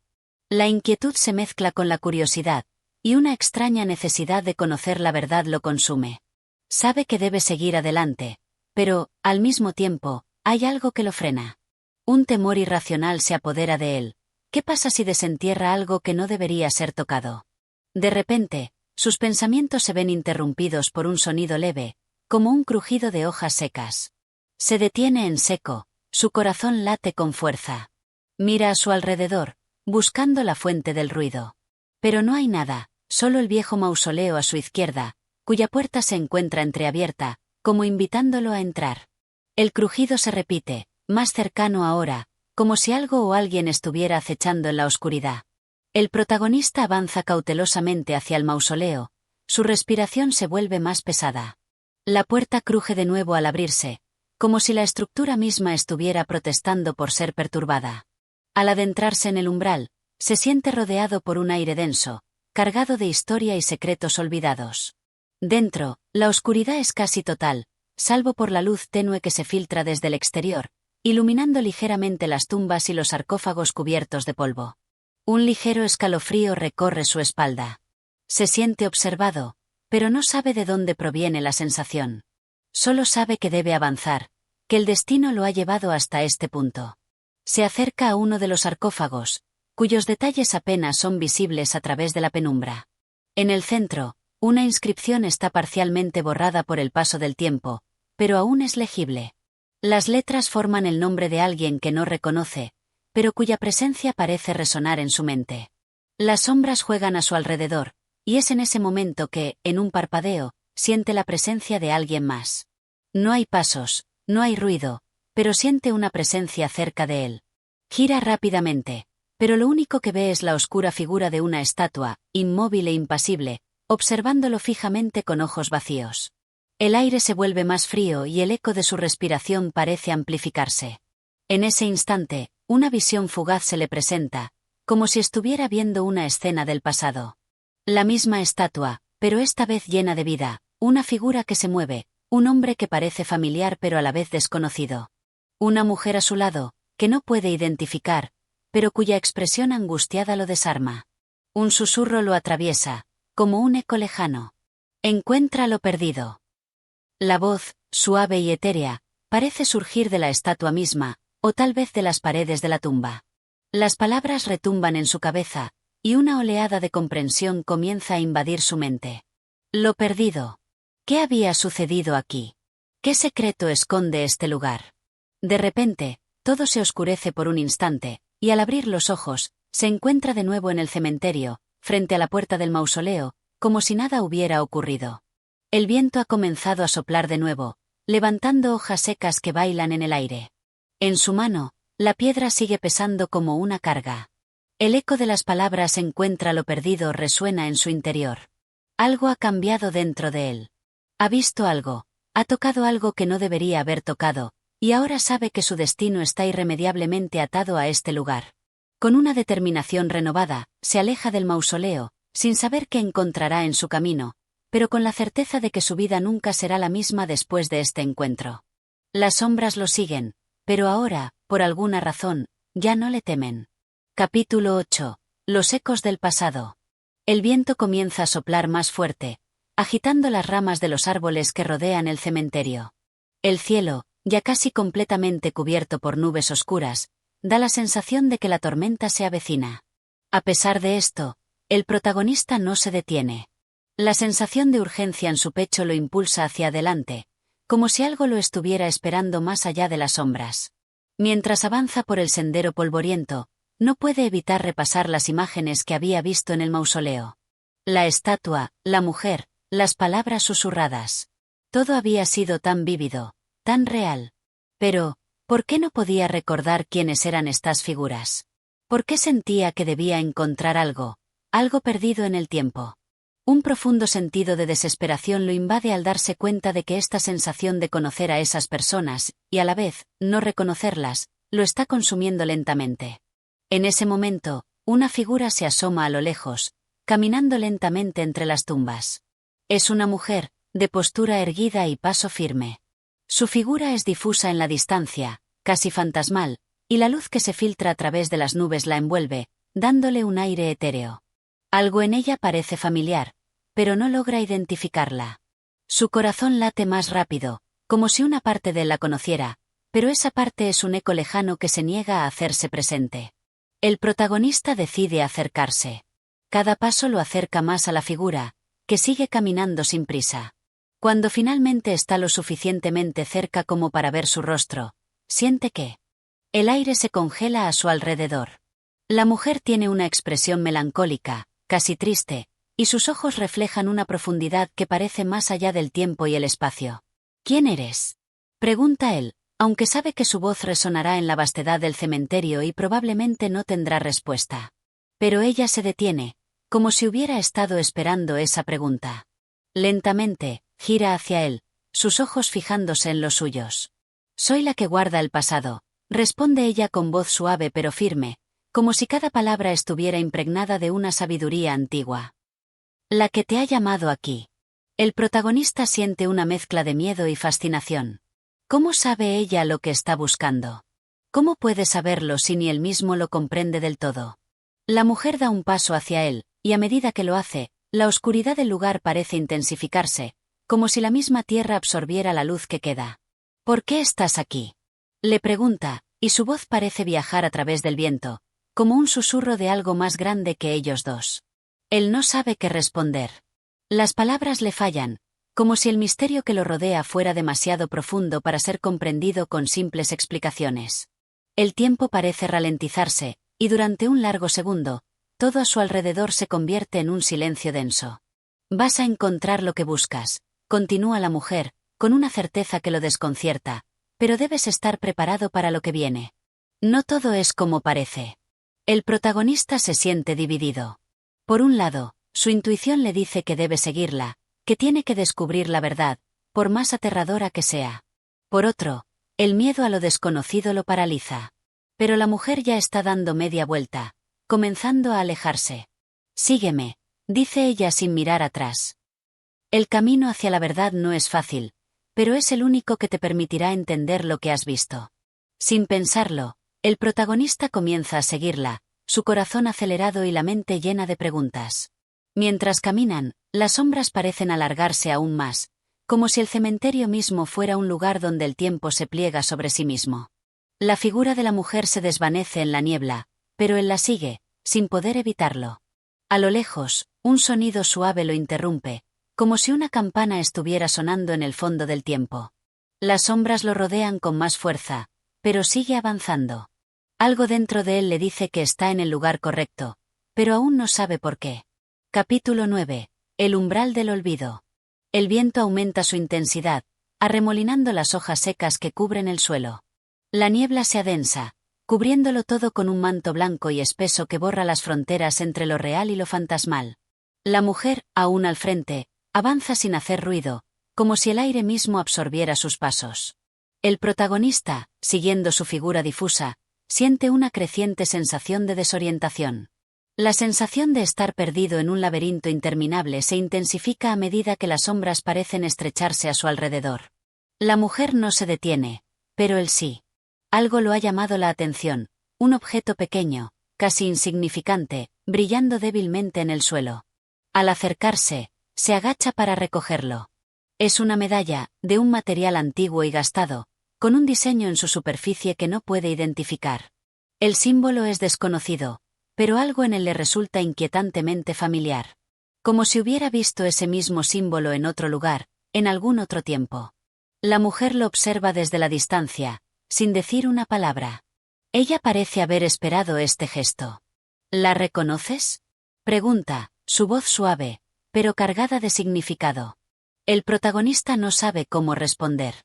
La inquietud se mezcla con la curiosidad, y una extraña necesidad de conocer la verdad lo consume. Sabe que debe seguir adelante, pero, al mismo tiempo, hay algo que lo frena. Un temor irracional se apodera de él. ¿Qué pasa si desentierra algo que no debería ser tocado? De repente, sus pensamientos se ven interrumpidos por un sonido leve, como un crujido de hojas secas. Se detiene en seco, su corazón late con fuerza. Mira a su alrededor, buscando la fuente del ruido. Pero no hay nada, solo el viejo mausoleo a su izquierda, cuya puerta se encuentra entreabierta, como invitándolo a entrar. El crujido se repite, más cercano ahora, como si algo o alguien estuviera acechando en la oscuridad. El protagonista avanza cautelosamente hacia el mausoleo, su respiración se vuelve más pesada. La puerta cruje de nuevo al abrirse, como si la estructura misma estuviera protestando por ser perturbada. Al adentrarse en el umbral, se siente rodeado por un aire denso, cargado de historia y secretos olvidados. Dentro, la oscuridad es casi total, salvo por la luz tenue que se filtra desde el exterior, iluminando ligeramente las tumbas y los sarcófagos cubiertos de polvo. Un ligero escalofrío recorre su espalda. Se siente observado, pero no sabe de dónde proviene la sensación. Solo sabe que debe avanzar, que el destino lo ha llevado hasta este punto. Se acerca a uno de los sarcófagos, cuyos detalles apenas son visibles a través de la penumbra. En el centro, una inscripción está parcialmente borrada por el paso del tiempo, pero aún es legible. Las letras forman el nombre de alguien que no reconoce, pero cuya presencia parece resonar en su mente. Las sombras juegan a su alrededor, y es en ese momento que, en un parpadeo, siente la presencia de alguien más. No hay pasos, no hay ruido, pero siente una presencia cerca de él. Gira rápidamente, pero lo único que ve es la oscura figura de una estatua, inmóvil e impasible, observándolo fijamente con ojos vacíos. El aire se vuelve más frío y el eco de su respiración parece amplificarse. En ese instante, una visión fugaz se le presenta, como si estuviera viendo una escena del pasado. La misma estatua, pero esta vez llena de vida, una figura que se mueve, un hombre que parece familiar pero a la vez desconocido. Una mujer a su lado, que no puede identificar, pero cuya expresión angustiada lo desarma. Un susurro lo atraviesa, como un eco lejano. Encuentra lo perdido. La voz, suave y etérea, parece surgir de la estatua misma, o tal vez de las paredes de la tumba. Las palabras retumban en su cabeza, y una oleada de comprensión comienza a invadir su mente. Lo perdido. ¿Qué había sucedido aquí? ¿Qué secreto esconde este lugar? De repente, todo se oscurece por un instante, y al abrir los ojos, se encuentra de nuevo en el cementerio, frente a la puerta del mausoleo, como si nada hubiera ocurrido. El viento ha comenzado a soplar de nuevo, levantando hojas secas que bailan en el aire. En su mano, la piedra sigue pesando como una carga. El eco de las palabras encuentra lo perdido resuena en su interior. Algo ha cambiado dentro de él. Ha visto algo, ha tocado algo que no debería haber tocado, y ahora sabe que su destino está irremediablemente atado a este lugar. Con una determinación renovada, se aleja del mausoleo, sin saber qué encontrará en su camino, pero con la certeza de que su vida nunca será la misma después de este encuentro. Las sombras lo siguen, pero ahora, por alguna razón, ya no le temen. Capítulo 8. Los ecos del pasado. El viento comienza a soplar más fuerte, agitando las ramas de los árboles que rodean el cementerio. El cielo, ya casi completamente cubierto por nubes oscuras, da la sensación de que la tormenta se avecina. A pesar de esto, el protagonista no se detiene. La sensación de urgencia en su pecho lo impulsa hacia adelante, como si algo lo estuviera esperando más allá de las sombras. Mientras avanza por el sendero polvoriento, no puede evitar repasar las imágenes que había visto en el mausoleo. La estatua, la mujer, las palabras susurradas. Todo había sido tan vívido, tan real. Pero, ¿por qué no podía recordar quiénes eran estas figuras? ¿Por qué sentía que debía encontrar algo perdido en el tiempo? Un profundo sentido de desesperación lo invade al darse cuenta de que esta sensación de conocer a esas personas, y a la vez, no reconocerlas, lo está consumiendo lentamente. En ese momento, una figura se asoma a lo lejos, caminando lentamente entre las tumbas. Es una mujer, de postura erguida y paso firme. Su figura es difusa en la distancia, casi fantasmal, y la luz que se filtra a través de las nubes la envuelve, dándole un aire etéreo. Algo en ella parece familiar, pero no logra identificarla. Su corazón late más rápido, como si una parte de él la conociera, pero esa parte es un eco lejano que se niega a hacerse presente. El protagonista decide acercarse. Cada paso lo acerca más a la figura, que sigue caminando sin prisa. Cuando finalmente está lo suficientemente cerca como para ver su rostro, siente que el aire se congela a su alrededor. La mujer tiene una expresión melancólica, casi triste, y sus ojos reflejan una profundidad que parece más allá del tiempo y el espacio. ¿Quién eres?, pregunta él, aunque sabe que su voz resonará en la vastedad del cementerio y probablemente no tendrá respuesta. Pero ella se detiene, como si hubiera estado esperando esa pregunta. Lentamente, gira hacia él, sus ojos fijándose en los suyos. Soy la que guarda el pasado, responde ella con voz suave pero firme, como si cada palabra estuviera impregnada de una sabiduría antigua. La que te ha llamado aquí. El protagonista siente una mezcla de miedo y fascinación. ¿Cómo sabe ella lo que está buscando? ¿Cómo puede saberlo si ni él mismo lo comprende del todo? La mujer da un paso hacia él, y a medida que lo hace, la oscuridad del lugar parece intensificarse, como si la misma tierra absorbiera la luz que queda. ¿Por qué estás aquí?, le pregunta, y su voz parece viajar a través del viento, como un susurro de algo más grande que ellos dos. Él no sabe qué responder. Las palabras le fallan, como si el misterio que lo rodea fuera demasiado profundo para ser comprendido con simples explicaciones. El tiempo parece ralentizarse, y durante un largo segundo, todo a su alrededor se convierte en un silencio denso. Vas a encontrar lo que buscas, continúa la mujer, con una certeza que lo desconcierta, pero debes estar preparado para lo que viene. No todo es como parece. El protagonista se siente dividido. Por un lado, su intuición le dice que debe seguirla, que tiene que descubrir la verdad, por más aterradora que sea. Por otro, el miedo a lo desconocido lo paraliza. Pero la mujer ya está dando media vuelta, comenzando a alejarse. Sígueme, dice ella sin mirar atrás. El camino hacia la verdad no es fácil, pero es el único que te permitirá entender lo que has visto. Sin pensarlo, el protagonista comienza a seguirla, su corazón acelerado y la mente llena de preguntas. Mientras caminan, las sombras parecen alargarse aún más, como si el cementerio mismo fuera un lugar donde el tiempo se pliega sobre sí mismo. La figura de la mujer se desvanece en la niebla, pero él la sigue, sin poder evitarlo. A lo lejos, un sonido suave lo interrumpe, como si una campana estuviera sonando en el fondo del tiempo. Las sombras lo rodean con más fuerza, pero sigue avanzando. Algo dentro de él le dice que está en el lugar correcto, pero aún no sabe por qué. Capítulo 9. El umbral del olvido. El viento aumenta su intensidad, arremolinando las hojas secas que cubren el suelo. La niebla se adensa, cubriéndolo todo con un manto blanco y espeso que borra las fronteras entre lo real y lo fantasmal. La mujer, aún al frente, avanza sin hacer ruido, como si el aire mismo absorbiera sus pasos. El protagonista, siguiendo su figura difusa, siente una creciente sensación de desorientación. La sensación de estar perdido en un laberinto interminable se intensifica a medida que las sombras parecen estrecharse a su alrededor. La mujer no se detiene, pero él sí. Algo lo ha llamado la atención, un objeto pequeño, casi insignificante, brillando débilmente en el suelo. Al acercarse, se agacha para recogerlo. Es una medalla, de un material antiguo y gastado, con un diseño en su superficie que no puede identificar. El símbolo es desconocido, pero algo en él le resulta inquietantemente familiar. Como si hubiera visto ese mismo símbolo en otro lugar, en algún otro tiempo. La mujer lo observa desde la distancia, sin decir una palabra. Ella parece haber esperado este gesto. ¿La reconoces?, pregunta, su voz suave, pero cargada de significado. El protagonista no sabe cómo responder.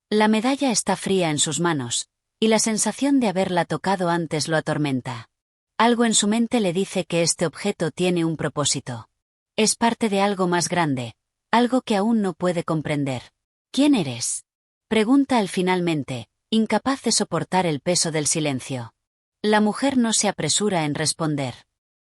La medalla está fría en sus manos, y la sensación de haberla tocado antes lo atormenta. Algo en su mente le dice que este objeto tiene un propósito. Es parte de algo más grande, algo que aún no puede comprender. ¿Quién eres?, pregunta él finalmente, incapaz de soportar el peso del silencio. La mujer no se apresura en responder.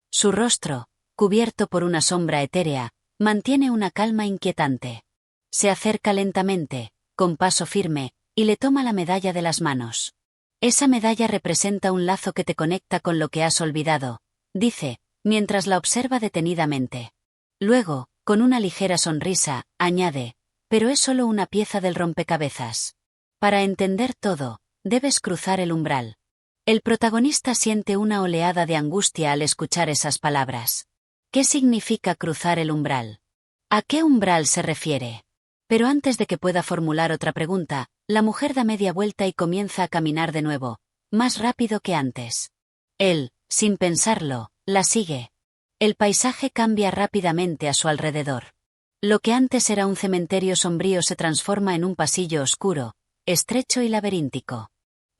Su rostro, cubierto por una sombra etérea, mantiene una calma inquietante. Se acerca lentamente, con paso firme, y le toma la medalla de las manos. Esa medalla representa un lazo que te conecta con lo que has olvidado, dice, mientras la observa detenidamente. Luego, con una ligera sonrisa, añade, pero es solo una pieza del rompecabezas. Para entender todo, debes cruzar el umbral. El protagonista siente una oleada de angustia al escuchar esas palabras. ¿Qué significa cruzar el umbral? ¿A qué umbral se refiere? Pero antes de que pueda formular otra pregunta, la mujer da media vuelta y comienza a caminar de nuevo, más rápido que antes. Él, sin pensarlo, la sigue. El paisaje cambia rápidamente a su alrededor. Lo que antes era un cementerio sombrío se transforma en un pasillo oscuro, estrecho y laberíntico.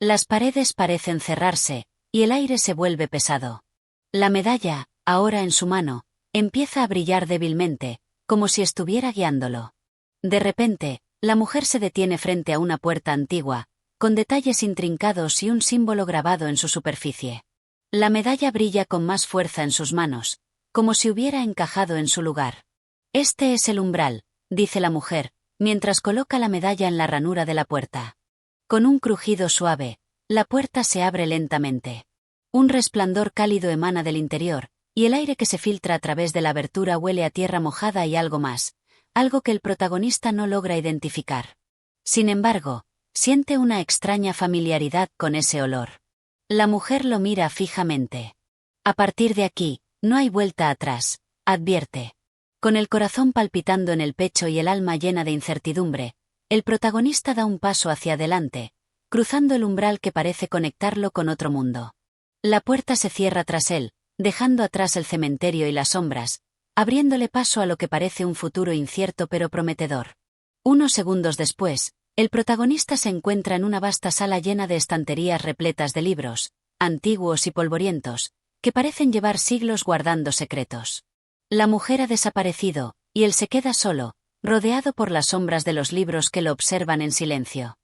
Las paredes parecen cerrarse, y el aire se vuelve pesado. La medalla, ahora en su mano, empieza a brillar débilmente, como si estuviera guiándolo. De repente, la mujer se detiene frente a una puerta antigua, con detalles intrincados y un símbolo grabado en su superficie. La medalla brilla con más fuerza en sus manos, como si hubiera encajado en su lugar. Este es el umbral, dice la mujer, mientras coloca la medalla en la ranura de la puerta. Con un crujido suave, la puerta se abre lentamente. Un resplandor cálido emana del interior, y el aire que se filtra a través de la abertura huele a tierra mojada y algo más, algo que el protagonista no logra identificar. Sin embargo, siente una extraña familiaridad con ese olor. La mujer lo mira fijamente. A partir de aquí, no hay vuelta atrás, advierte. Con el corazón palpitando en el pecho y el alma llena de incertidumbre, el protagonista da un paso hacia adelante, cruzando el umbral que parece conectarlo con otro mundo. La puerta se cierra tras él, dejando atrás el cementerio y las sombras, abriéndole paso a lo que parece un futuro incierto pero prometedor. Unos segundos después, el protagonista se encuentra en una vasta sala llena de estanterías repletas de libros, antiguos y polvorientos, que parecen llevar siglos guardando secretos. La mujer ha desaparecido, y él se queda solo, rodeado por las sombras de los libros que lo observan en silencio.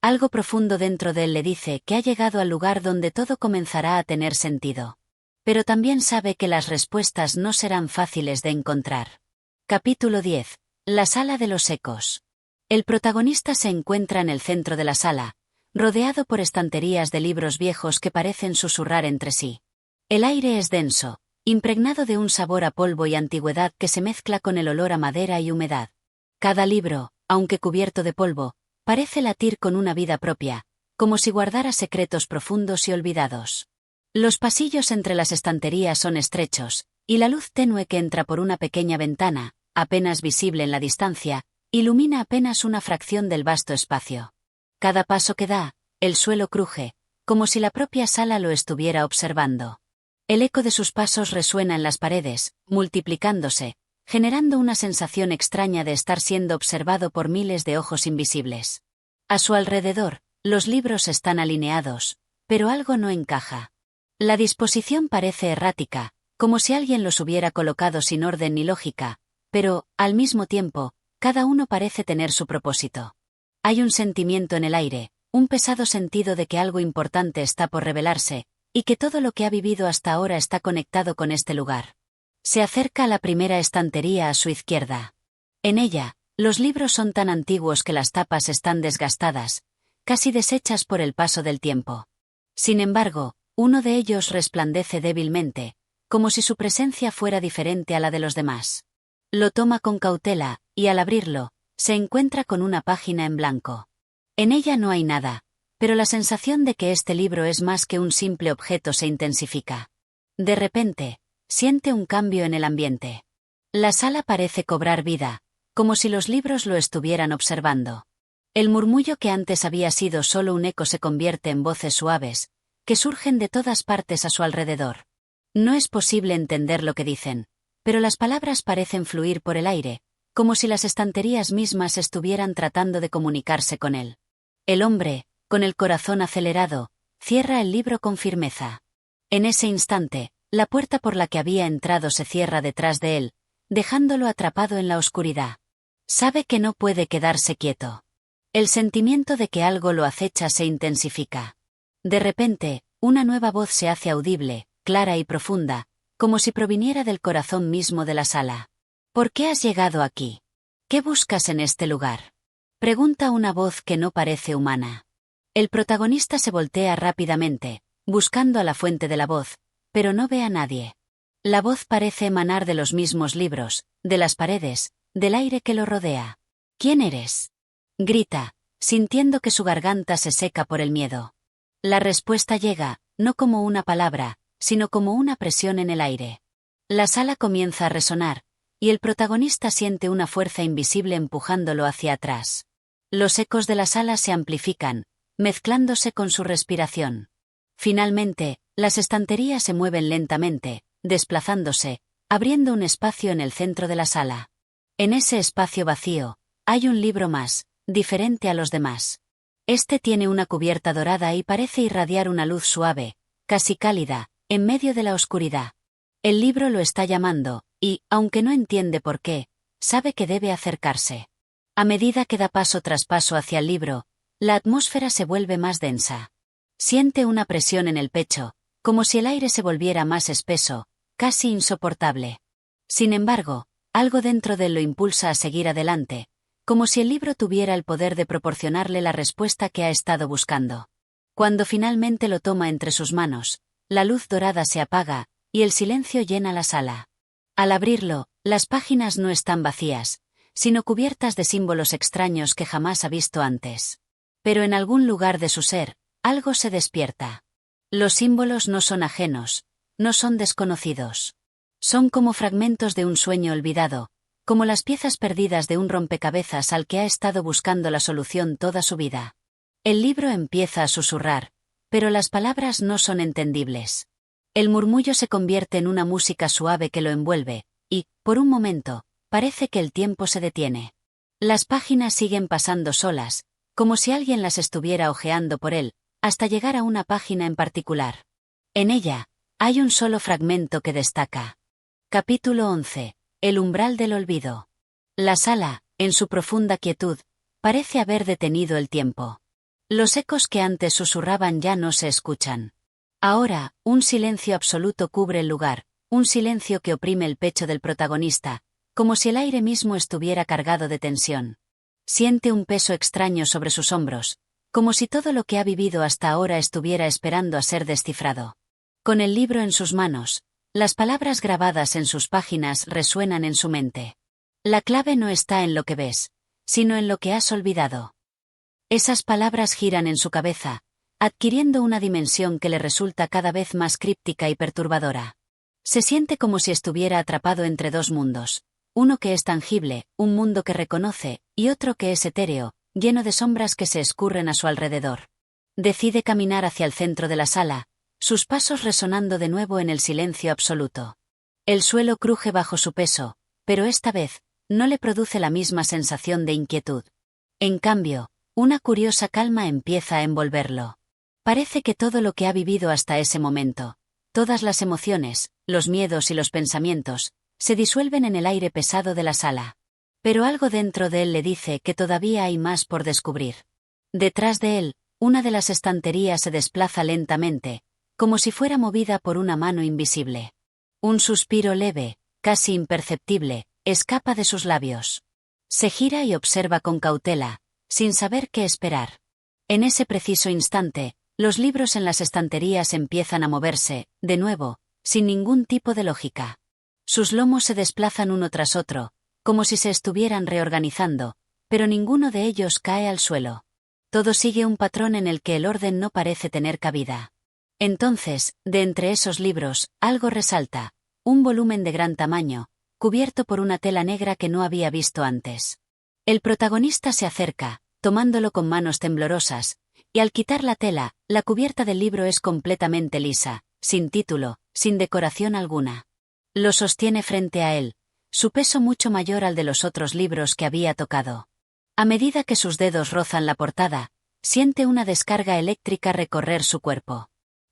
Algo profundo dentro de él le dice que ha llegado al lugar donde todo comenzará a tener sentido. Pero también sabe que las respuestas no serán fáciles de encontrar. Capítulo 10. La sala de los ecos. El protagonista se encuentra en el centro de la sala, rodeado por estanterías de libros viejos que parecen susurrar entre sí. El aire es denso, impregnado de un sabor a polvo y antigüedad que se mezcla con el olor a madera y humedad. Cada libro, aunque cubierto de polvo, parece latir con una vida propia, como si guardara secretos profundos y olvidados. Los pasillos entre las estanterías son estrechos, y la luz tenue que entra por una pequeña ventana, apenas visible en la distancia, ilumina apenas una fracción del vasto espacio. Cada paso que da, el suelo cruje, como si la propia sala lo estuviera observando. El eco de sus pasos resuena en las paredes, multiplicándose, generando una sensación extraña de estar siendo observado por miles de ojos invisibles. A su alrededor, los libros están alineados, pero algo no encaja. La disposición parece errática, como si alguien los hubiera colocado sin orden ni lógica, pero, al mismo tiempo, cada uno parece tener su propósito. Hay un sentimiento en el aire, un pesado sentido de que algo importante está por revelarse, y que todo lo que ha vivido hasta ahora está conectado con este lugar. Se acerca a la primera estantería a su izquierda. En ella, los libros son tan antiguos que las tapas están desgastadas, casi deshechas por el paso del tiempo. Sin embargo, uno de ellos resplandece débilmente, como si su presencia fuera diferente a la de los demás. Lo toma con cautela, y al abrirlo, se encuentra con una página en blanco. En ella no hay nada, pero la sensación de que este libro es más que un simple objeto se intensifica. De repente, siente un cambio en el ambiente. La sala parece cobrar vida, como si los libros lo estuvieran observando. El murmullo que antes había sido solo un eco se convierte en voces suaves, que surgen de todas partes a su alrededor. No es posible entender lo que dicen, pero las palabras parecen fluir por el aire, como si las estanterías mismas estuvieran tratando de comunicarse con él. El hombre, con el corazón acelerado, cierra el libro con firmeza. En ese instante, la puerta por la que había entrado se cierra detrás de él, dejándolo atrapado en la oscuridad. Sabe que no puede quedarse quieto. El sentimiento de que algo lo acecha se intensifica. De repente, una nueva voz se hace audible, clara y profunda, como si proviniera del corazón mismo de la sala. ¿Por qué has llegado aquí? ¿Qué buscas en este lugar? Pregunta una voz que no parece humana. El protagonista se voltea rápidamente, buscando a la fuente de la voz, pero no ve a nadie. La voz parece emanar de los mismos libros, de las paredes, del aire que lo rodea. ¿Quién eres? Grita, sintiendo que su garganta se seca por el miedo. La respuesta llega, no como una palabra, sino como una presión en el aire. La sala comienza a resonar, y el protagonista siente una fuerza invisible empujándolo hacia atrás. Los ecos de la sala se amplifican, mezclándose con su respiración. Finalmente, las estanterías se mueven lentamente, desplazándose, abriendo un espacio en el centro de la sala. En ese espacio vacío, hay un libro más, diferente a los demás. Este tiene una cubierta dorada y parece irradiar una luz suave, casi cálida, en medio de la oscuridad. El libro lo está llamando, y, aunque no entiende por qué, sabe que debe acercarse. A medida que da paso tras paso hacia el libro, la atmósfera se vuelve más densa. Siente una presión en el pecho, como si el aire se volviera más espeso, casi insoportable. Sin embargo, algo dentro de él lo impulsa a seguir adelante, como si el libro tuviera el poder de proporcionarle la respuesta que ha estado buscando. Cuando finalmente lo toma entre sus manos, la luz dorada se apaga, y el silencio llena la sala. Al abrirlo, las páginas no están vacías, sino cubiertas de símbolos extraños que jamás ha visto antes. Pero en algún lugar de su ser, algo se despierta. Los símbolos no son ajenos, no son desconocidos. Son como fragmentos de un sueño olvidado, como las piezas perdidas de un rompecabezas al que ha estado buscando la solución toda su vida. El libro empieza a susurrar, pero las palabras no son entendibles. El murmullo se convierte en una música suave que lo envuelve, y, por un momento, parece que el tiempo se detiene. Las páginas siguen pasando solas, como si alguien las estuviera hojeando por él, hasta llegar a una página en particular. En ella, hay un solo fragmento que destaca. Capítulo 11. El umbral del olvido. La sala, en su profunda quietud, parece haber detenido el tiempo. Los ecos que antes susurraban ya no se escuchan. Ahora, un silencio absoluto cubre el lugar, un silencio que oprime el pecho del protagonista, como si el aire mismo estuviera cargado de tensión. Siente un peso extraño sobre sus hombros, como si todo lo que ha vivido hasta ahora estuviera esperando a ser descifrado. Con el libro en sus manos, las palabras grabadas en sus páginas resuenan en su mente. La clave no está en lo que ves, sino en lo que has olvidado. Esas palabras giran en su cabeza, adquiriendo una dimensión que le resulta cada vez más críptica y perturbadora. Se siente como si estuviera atrapado entre dos mundos, uno que es tangible, un mundo que reconoce, y otro que es etéreo, lleno de sombras que se escurren a su alrededor. Decide caminar hacia el centro de la sala, sus pasos resonando de nuevo en el silencio absoluto. El suelo cruje bajo su peso, pero esta vez, no le produce la misma sensación de inquietud. En cambio, una curiosa calma empieza a envolverlo. Parece que todo lo que ha vivido hasta ese momento, todas las emociones, los miedos y los pensamientos, se disuelven en el aire pesado de la sala. Pero algo dentro de él le dice que todavía hay más por descubrir. Detrás de él, una de las estanterías se desplaza lentamente, como si fuera movida por una mano invisible. Un suspiro leve, casi imperceptible, escapa de sus labios. Se gira y observa con cautela, sin saber qué esperar. En ese preciso instante, los libros en las estanterías empiezan a moverse, de nuevo, sin ningún tipo de lógica. Sus lomos se desplazan uno tras otro, como si se estuvieran reorganizando, pero ninguno de ellos cae al suelo. Todo sigue un patrón en el que el orden no parece tener cabida. Entonces, de entre esos libros, algo resalta, un volumen de gran tamaño, cubierto por una tela negra que no había visto antes. El protagonista se acerca, tomándolo con manos temblorosas, y al quitar la tela, la cubierta del libro es completamente lisa, sin título, sin decoración alguna. Lo sostiene frente a él, su peso mucho mayor al de los otros libros que había tocado. A medida que sus dedos rozan la portada, siente una descarga eléctrica recorrer su cuerpo.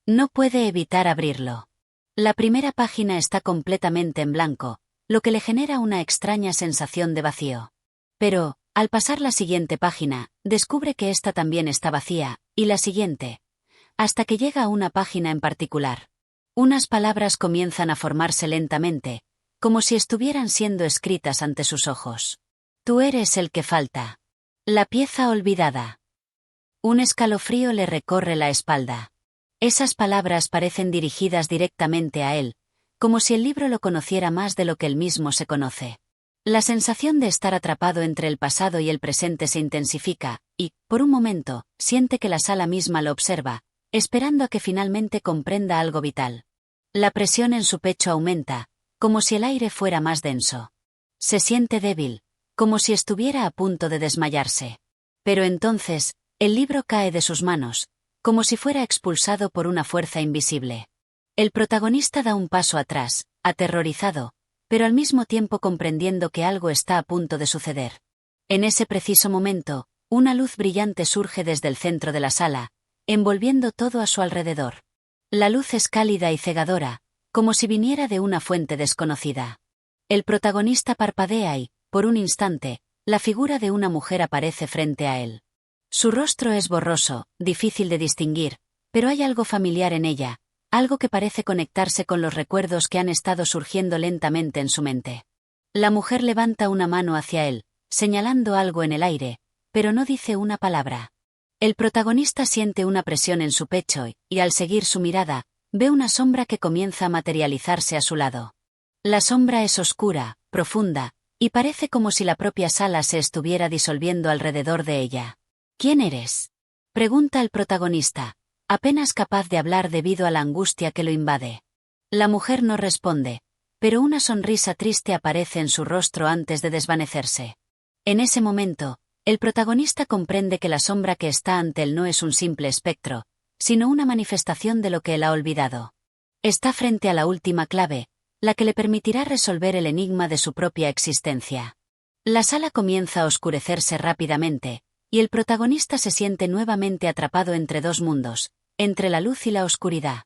No puede evitar abrirlo. La primera página está completamente en blanco, lo que le genera una extraña sensación de vacío. Pero, al pasar la siguiente página, descubre que esta también está vacía, y la siguiente, hasta que llega a una página en particular. Unas palabras comienzan a formarse lentamente, como si estuvieran siendo escritas ante sus ojos. Tú eres el que falta. La pieza olvidada. Un escalofrío le recorre la espalda. Esas palabras parecen dirigidas directamente a él, como si el libro lo conociera más de lo que él mismo se conoce. La sensación de estar atrapado entre el pasado y el presente se intensifica, y, por un momento, siente que la sala misma lo observa, esperando a que finalmente comprenda algo vital. La presión en su pecho aumenta, como si el aire fuera más denso. Se siente débil, como si estuviera a punto de desmayarse. Pero entonces, el libro cae de sus manos, como si fuera expulsado por una fuerza invisible. El protagonista da un paso atrás, aterrorizado, pero al mismo tiempo comprendiendo que algo está a punto de suceder. En ese preciso momento, una luz brillante surge desde el centro de la sala, envolviendo todo a su alrededor. La luz es cálida y cegadora, como si viniera de una fuente desconocida. El protagonista parpadea y, por un instante, la figura de una mujer aparece frente a él. Su rostro es borroso, difícil de distinguir, pero hay algo familiar en ella, algo que parece conectarse con los recuerdos que han estado surgiendo lentamente en su mente. La mujer levanta una mano hacia él, señalando algo en el aire, pero no dice una palabra. El protagonista siente una presión en su pecho y, al seguir su mirada, ve una sombra que comienza a materializarse a su lado. La sombra es oscura, profunda, y parece como si la propia sala se estuviera disolviendo alrededor de ella. ¿Quién eres?, pregunta el protagonista, apenas capaz de hablar debido a la angustia que lo invade. La mujer no responde, pero una sonrisa triste aparece en su rostro antes de desvanecerse. En ese momento, el protagonista comprende que la sombra que está ante él no es un simple espectro, sino una manifestación de lo que él ha olvidado. Está frente a la última clave, la que le permitirá resolver el enigma de su propia existencia. La sala comienza a oscurecerse rápidamente, y el protagonista se siente nuevamente atrapado entre dos mundos, entre la luz y la oscuridad.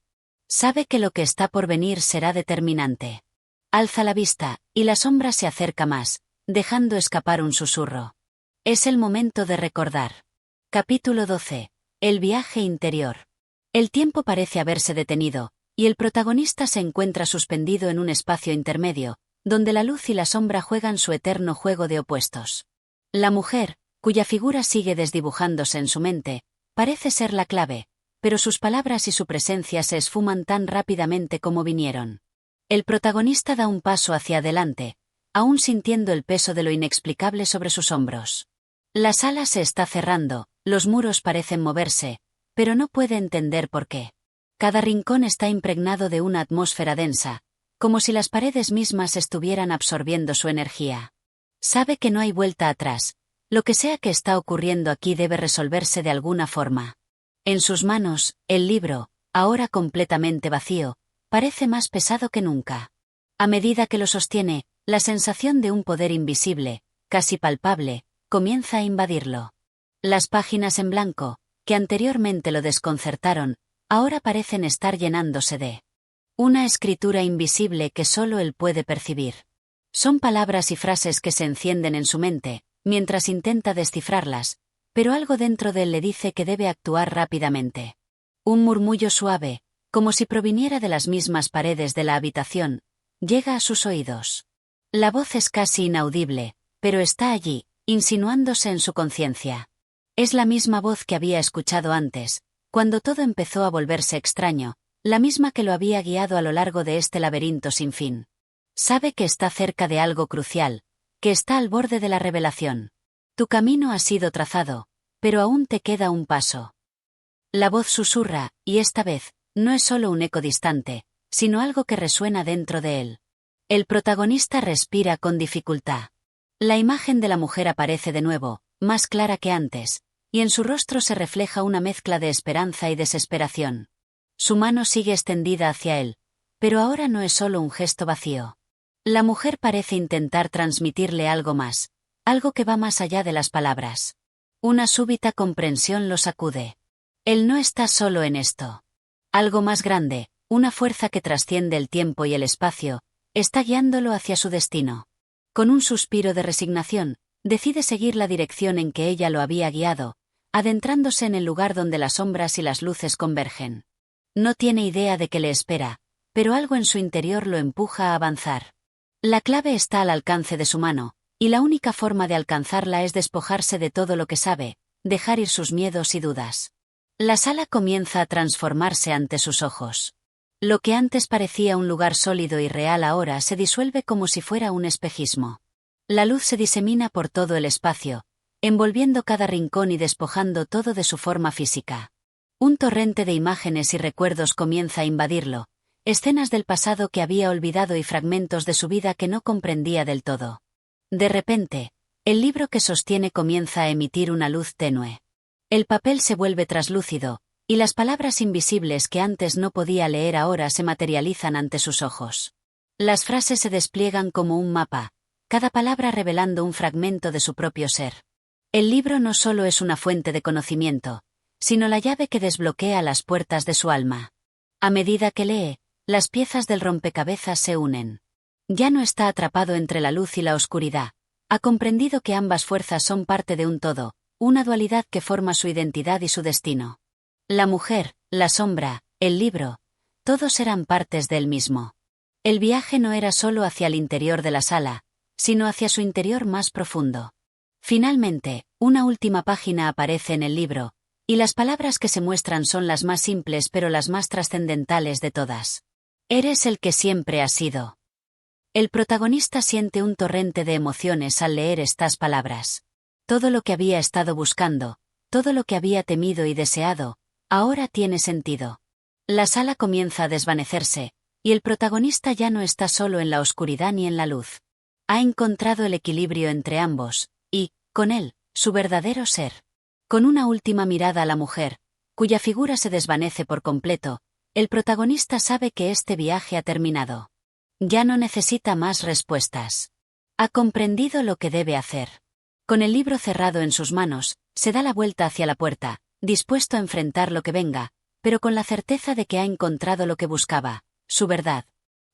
Sabe que lo que está por venir será determinante. Alza la vista, y la sombra se acerca más, dejando escapar un susurro. Es el momento de recordar. Capítulo 12. El viaje interior. El tiempo parece haberse detenido, y el protagonista se encuentra suspendido en un espacio intermedio, donde la luz y la sombra juegan su eterno juego de opuestos. La mujer, cuya figura sigue desdibujándose en su mente, parece ser la clave, pero sus palabras y su presencia se esfuman tan rápidamente como vinieron. El protagonista da un paso hacia adelante, aún sintiendo el peso de lo inexplicable sobre sus hombros. La sala se está cerrando, los muros parecen moverse, pero no puede entender por qué. Cada rincón está impregnado de una atmósfera densa, como si las paredes mismas estuvieran absorbiendo su energía. Sabe que no hay vuelta atrás. Lo que sea que está ocurriendo aquí debe resolverse de alguna forma. En sus manos, el libro, ahora completamente vacío, parece más pesado que nunca. A medida que lo sostiene, la sensación de un poder invisible, casi palpable, comienza a invadirlo. Las páginas en blanco, que anteriormente lo desconcertaron, ahora parecen estar llenándose de una escritura invisible que solo él puede percibir. Son palabras y frases que se encienden en su mente, mientras intenta descifrarlas, pero algo dentro de él le dice que debe actuar rápidamente. Un murmullo suave, como si proviniera de las mismas paredes de la habitación, llega a sus oídos. La voz es casi inaudible, pero está allí, insinuándose en su conciencia. Es la misma voz que había escuchado antes, cuando todo empezó a volverse extraño, la misma que lo había guiado a lo largo de este laberinto sin fin. Sabe que está cerca de algo crucial, que está al borde de la revelación. Tu camino ha sido trazado, pero aún te queda un paso. La voz susurra, y esta vez, no es solo un eco distante, sino algo que resuena dentro de él. El protagonista respira con dificultad. La imagen de la mujer aparece de nuevo, más clara que antes, y en su rostro se refleja una mezcla de esperanza y desesperación. Su mano sigue extendida hacia él, pero ahora no es solo un gesto vacío. La mujer parece intentar transmitirle algo más, algo que va más allá de las palabras. Una súbita comprensión lo sacude. Él no está solo en esto. Algo más grande, una fuerza que trasciende el tiempo y el espacio, está guiándolo hacia su destino. Con un suspiro de resignación, decide seguir la dirección en que ella lo había guiado, adentrándose en el lugar donde las sombras y las luces convergen. No tiene idea de qué le espera, pero algo en su interior lo empuja a avanzar. La clave está al alcance de su mano, Y la única forma de alcanzarla es despojarse de todo lo que sabe, dejar ir sus miedos y dudas. La sala comienza a transformarse ante sus ojos. Lo que antes parecía un lugar sólido y real ahora se disuelve como si fuera un espejismo. La luz se disemina por todo el espacio, envolviendo cada rincón y despojando todo de su forma física. Un torrente de imágenes y recuerdos comienza a invadirlo, escenas del pasado que había olvidado y fragmentos de su vida que no comprendía del todo. De repente, el libro que sostiene comienza a emitir una luz tenue. El papel se vuelve traslúcido, y las palabras invisibles que antes no podía leer ahora se materializan ante sus ojos. Las frases se despliegan como un mapa, cada palabra revelando un fragmento de su propio ser. El libro no solo es una fuente de conocimiento, sino la llave que desbloquea las puertas de su alma. A medida que lee, las piezas del rompecabezas se unen. Ya no está atrapado entre la luz y la oscuridad, ha comprendido que ambas fuerzas son parte de un todo, una dualidad que forma su identidad y su destino. La mujer, la sombra, el libro, todos eran partes de él mismo. El viaje no era solo hacia el interior de la sala, sino hacia su interior más profundo. Finalmente, una última página aparece en el libro, y las palabras que se muestran son las más simples pero las más trascendentales de todas. Eres el que siempre has sido. El protagonista siente un torrente de emociones al leer estas palabras. Todo lo que había estado buscando, todo lo que había temido y deseado, ahora tiene sentido. La sala comienza a desvanecerse, y el protagonista ya no está solo en la oscuridad ni en la luz. Ha encontrado el equilibrio entre ambos, y, con él, su verdadero ser. Con una última mirada a la mujer, cuya figura se desvanece por completo, el protagonista sabe que este viaje ha terminado. Ya no necesita más respuestas. Ha comprendido lo que debe hacer. Con el libro cerrado en sus manos, se da la vuelta hacia la puerta, dispuesto a enfrentar lo que venga, pero con la certeza de que ha encontrado lo que buscaba, su verdad.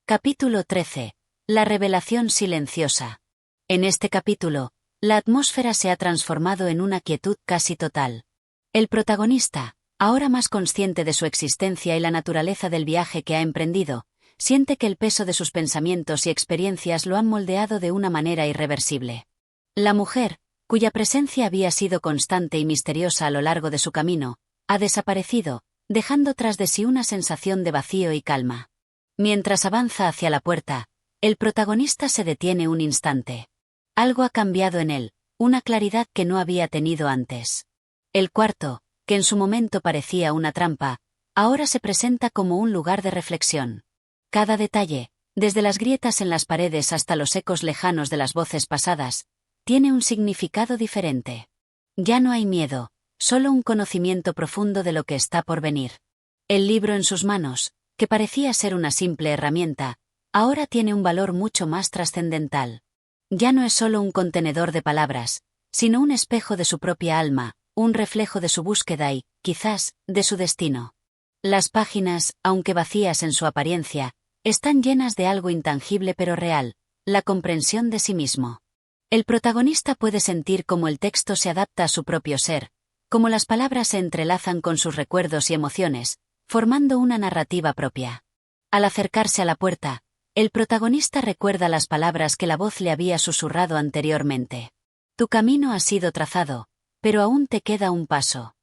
Capítulo 13. La revelación silenciosa. En este capítulo, la atmósfera se ha transformado en una quietud casi total. El protagonista, ahora más consciente de su existencia y la naturaleza del viaje que ha emprendido, siente que el peso de sus pensamientos y experiencias lo han moldeado de una manera irreversible. La mujer, cuya presencia había sido constante y misteriosa a lo largo de su camino, ha desaparecido, dejando tras de sí una sensación de vacío y calma. Mientras avanza hacia la puerta, el protagonista se detiene un instante. Algo ha cambiado en él, una claridad que no había tenido antes. El cuarto, que en su momento parecía una trampa, ahora se presenta como un lugar de reflexión. Cada detalle, desde las grietas en las paredes hasta los ecos lejanos de las voces pasadas, tiene un significado diferente. Ya no hay miedo, solo un conocimiento profundo de lo que está por venir. El libro en sus manos, que parecía ser una simple herramienta, ahora tiene un valor mucho más trascendental. Ya no es solo un contenedor de palabras, sino un espejo de su propia alma, un reflejo de su búsqueda y, quizás, de su destino. Las páginas, aunque vacías en su apariencia, están llenas de algo intangible pero real, la comprensión de sí mismo. El protagonista puede sentir cómo el texto se adapta a su propio ser, cómo las palabras se entrelazan con sus recuerdos y emociones, formando una narrativa propia. Al acercarse a la puerta, el protagonista recuerda las palabras que la voz le había susurrado anteriormente. Tu camino ha sido trazado, pero aún te queda un paso.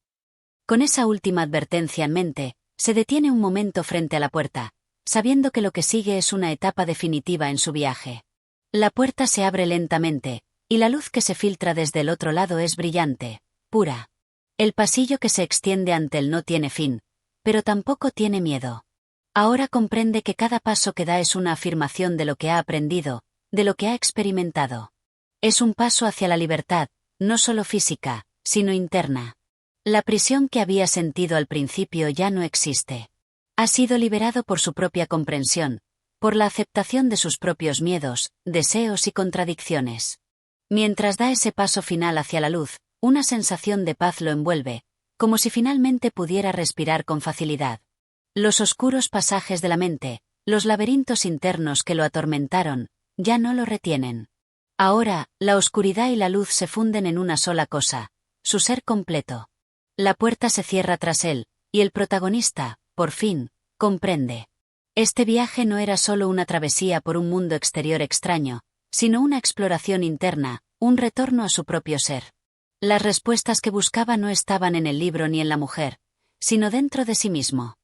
Con esa última advertencia en mente, se detiene un momento frente a la puerta, sabiendo que lo que sigue es una etapa definitiva en su viaje. La puerta se abre lentamente, y la luz que se filtra desde el otro lado es brillante, pura. El pasillo que se extiende ante él no tiene fin, pero tampoco tiene miedo. Ahora comprende que cada paso que da es una afirmación de lo que ha aprendido, de lo que ha experimentado. Es un paso hacia la libertad, no solo física, sino interna. La prisión que había sentido al principio ya no existe. Ha sido liberado por su propia comprensión, por la aceptación de sus propios miedos, deseos y contradicciones. Mientras da ese paso final hacia la luz, una sensación de paz lo envuelve, como si finalmente pudiera respirar con facilidad. Los oscuros pasajes de la mente, los laberintos internos que lo atormentaron, ya no lo retienen. Ahora, la oscuridad y la luz se funden en una sola cosa, su ser completo. La puerta se cierra tras él, y el protagonista, por fin, comprende. Este viaje no era solo una travesía por un mundo exterior extraño, sino una exploración interna, un retorno a su propio ser. Las respuestas que buscaba no estaban en el libro ni en la mujer, sino dentro de sí mismo.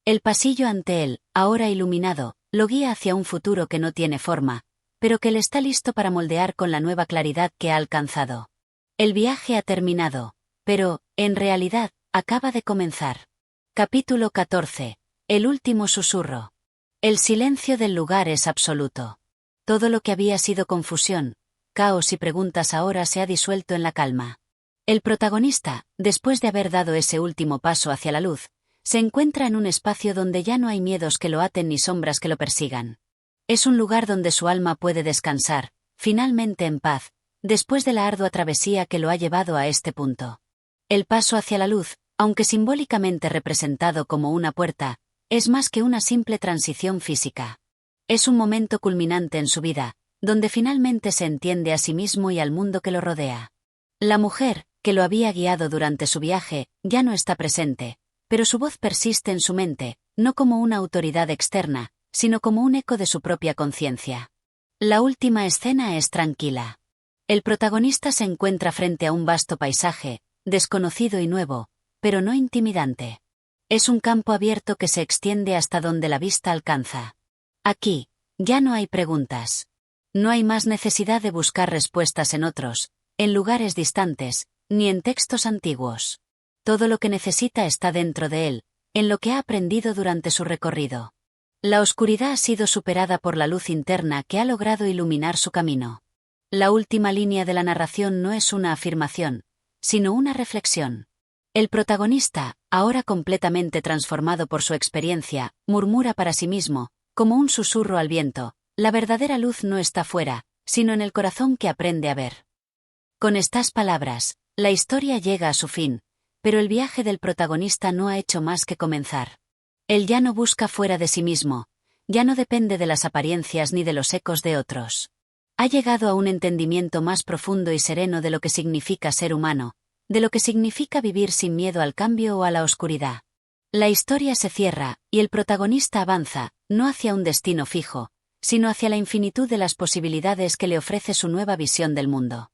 El pasillo ante él, ahora iluminado, lo guía hacia un futuro que no tiene forma, pero que él está listo para moldear con la nueva claridad que ha alcanzado. El viaje ha terminado, pero, en realidad, acaba de comenzar. Capítulo 14. El último susurro. El silencio del lugar es absoluto. Todo lo que había sido confusión, caos y preguntas ahora se ha disuelto en la calma. El protagonista, después de haber dado ese último paso hacia la luz, se encuentra en un espacio donde ya no hay miedos que lo aten ni sombras que lo persigan. Es un lugar donde su alma puede descansar, finalmente en paz, después de la ardua travesía que lo ha llevado a este punto. El paso hacia la luz, aunque simbólicamente representado como una puerta, es más que una simple transición física. Es un momento culminante en su vida, donde finalmente se entiende a sí mismo y al mundo que lo rodea. La mujer, que lo había guiado durante su viaje, ya no está presente, pero su voz persiste en su mente, no como una autoridad externa, sino como un eco de su propia conciencia. La última escena es tranquila. El protagonista se encuentra frente a un vasto paisaje, desconocido y nuevo, pero no intimidante. Es un campo abierto que se extiende hasta donde la vista alcanza. Aquí, ya no hay preguntas. No hay más necesidad de buscar respuestas en otros, en lugares distantes, ni en textos antiguos. Todo lo que necesita está dentro de él, en lo que ha aprendido durante su recorrido. La oscuridad ha sido superada por la luz interna que ha logrado iluminar su camino. La última línea de la narración no es una afirmación, sino una reflexión. El protagonista, ahora completamente transformado por su experiencia, murmura para sí mismo, como un susurro al viento: la verdadera luz no está fuera, sino en el corazón que aprende a ver. Con estas palabras, la historia llega a su fin, pero el viaje del protagonista no ha hecho más que comenzar. Él ya no busca fuera de sí mismo, ya no depende de las apariencias ni de los ecos de otros. Ha llegado a un entendimiento más profundo y sereno de lo que significa ser humano, de lo que significa vivir sin miedo al cambio o a la oscuridad. La historia se cierra, y el protagonista avanza, no hacia un destino fijo, sino hacia la infinitud de las posibilidades que le ofrece su nueva visión del mundo.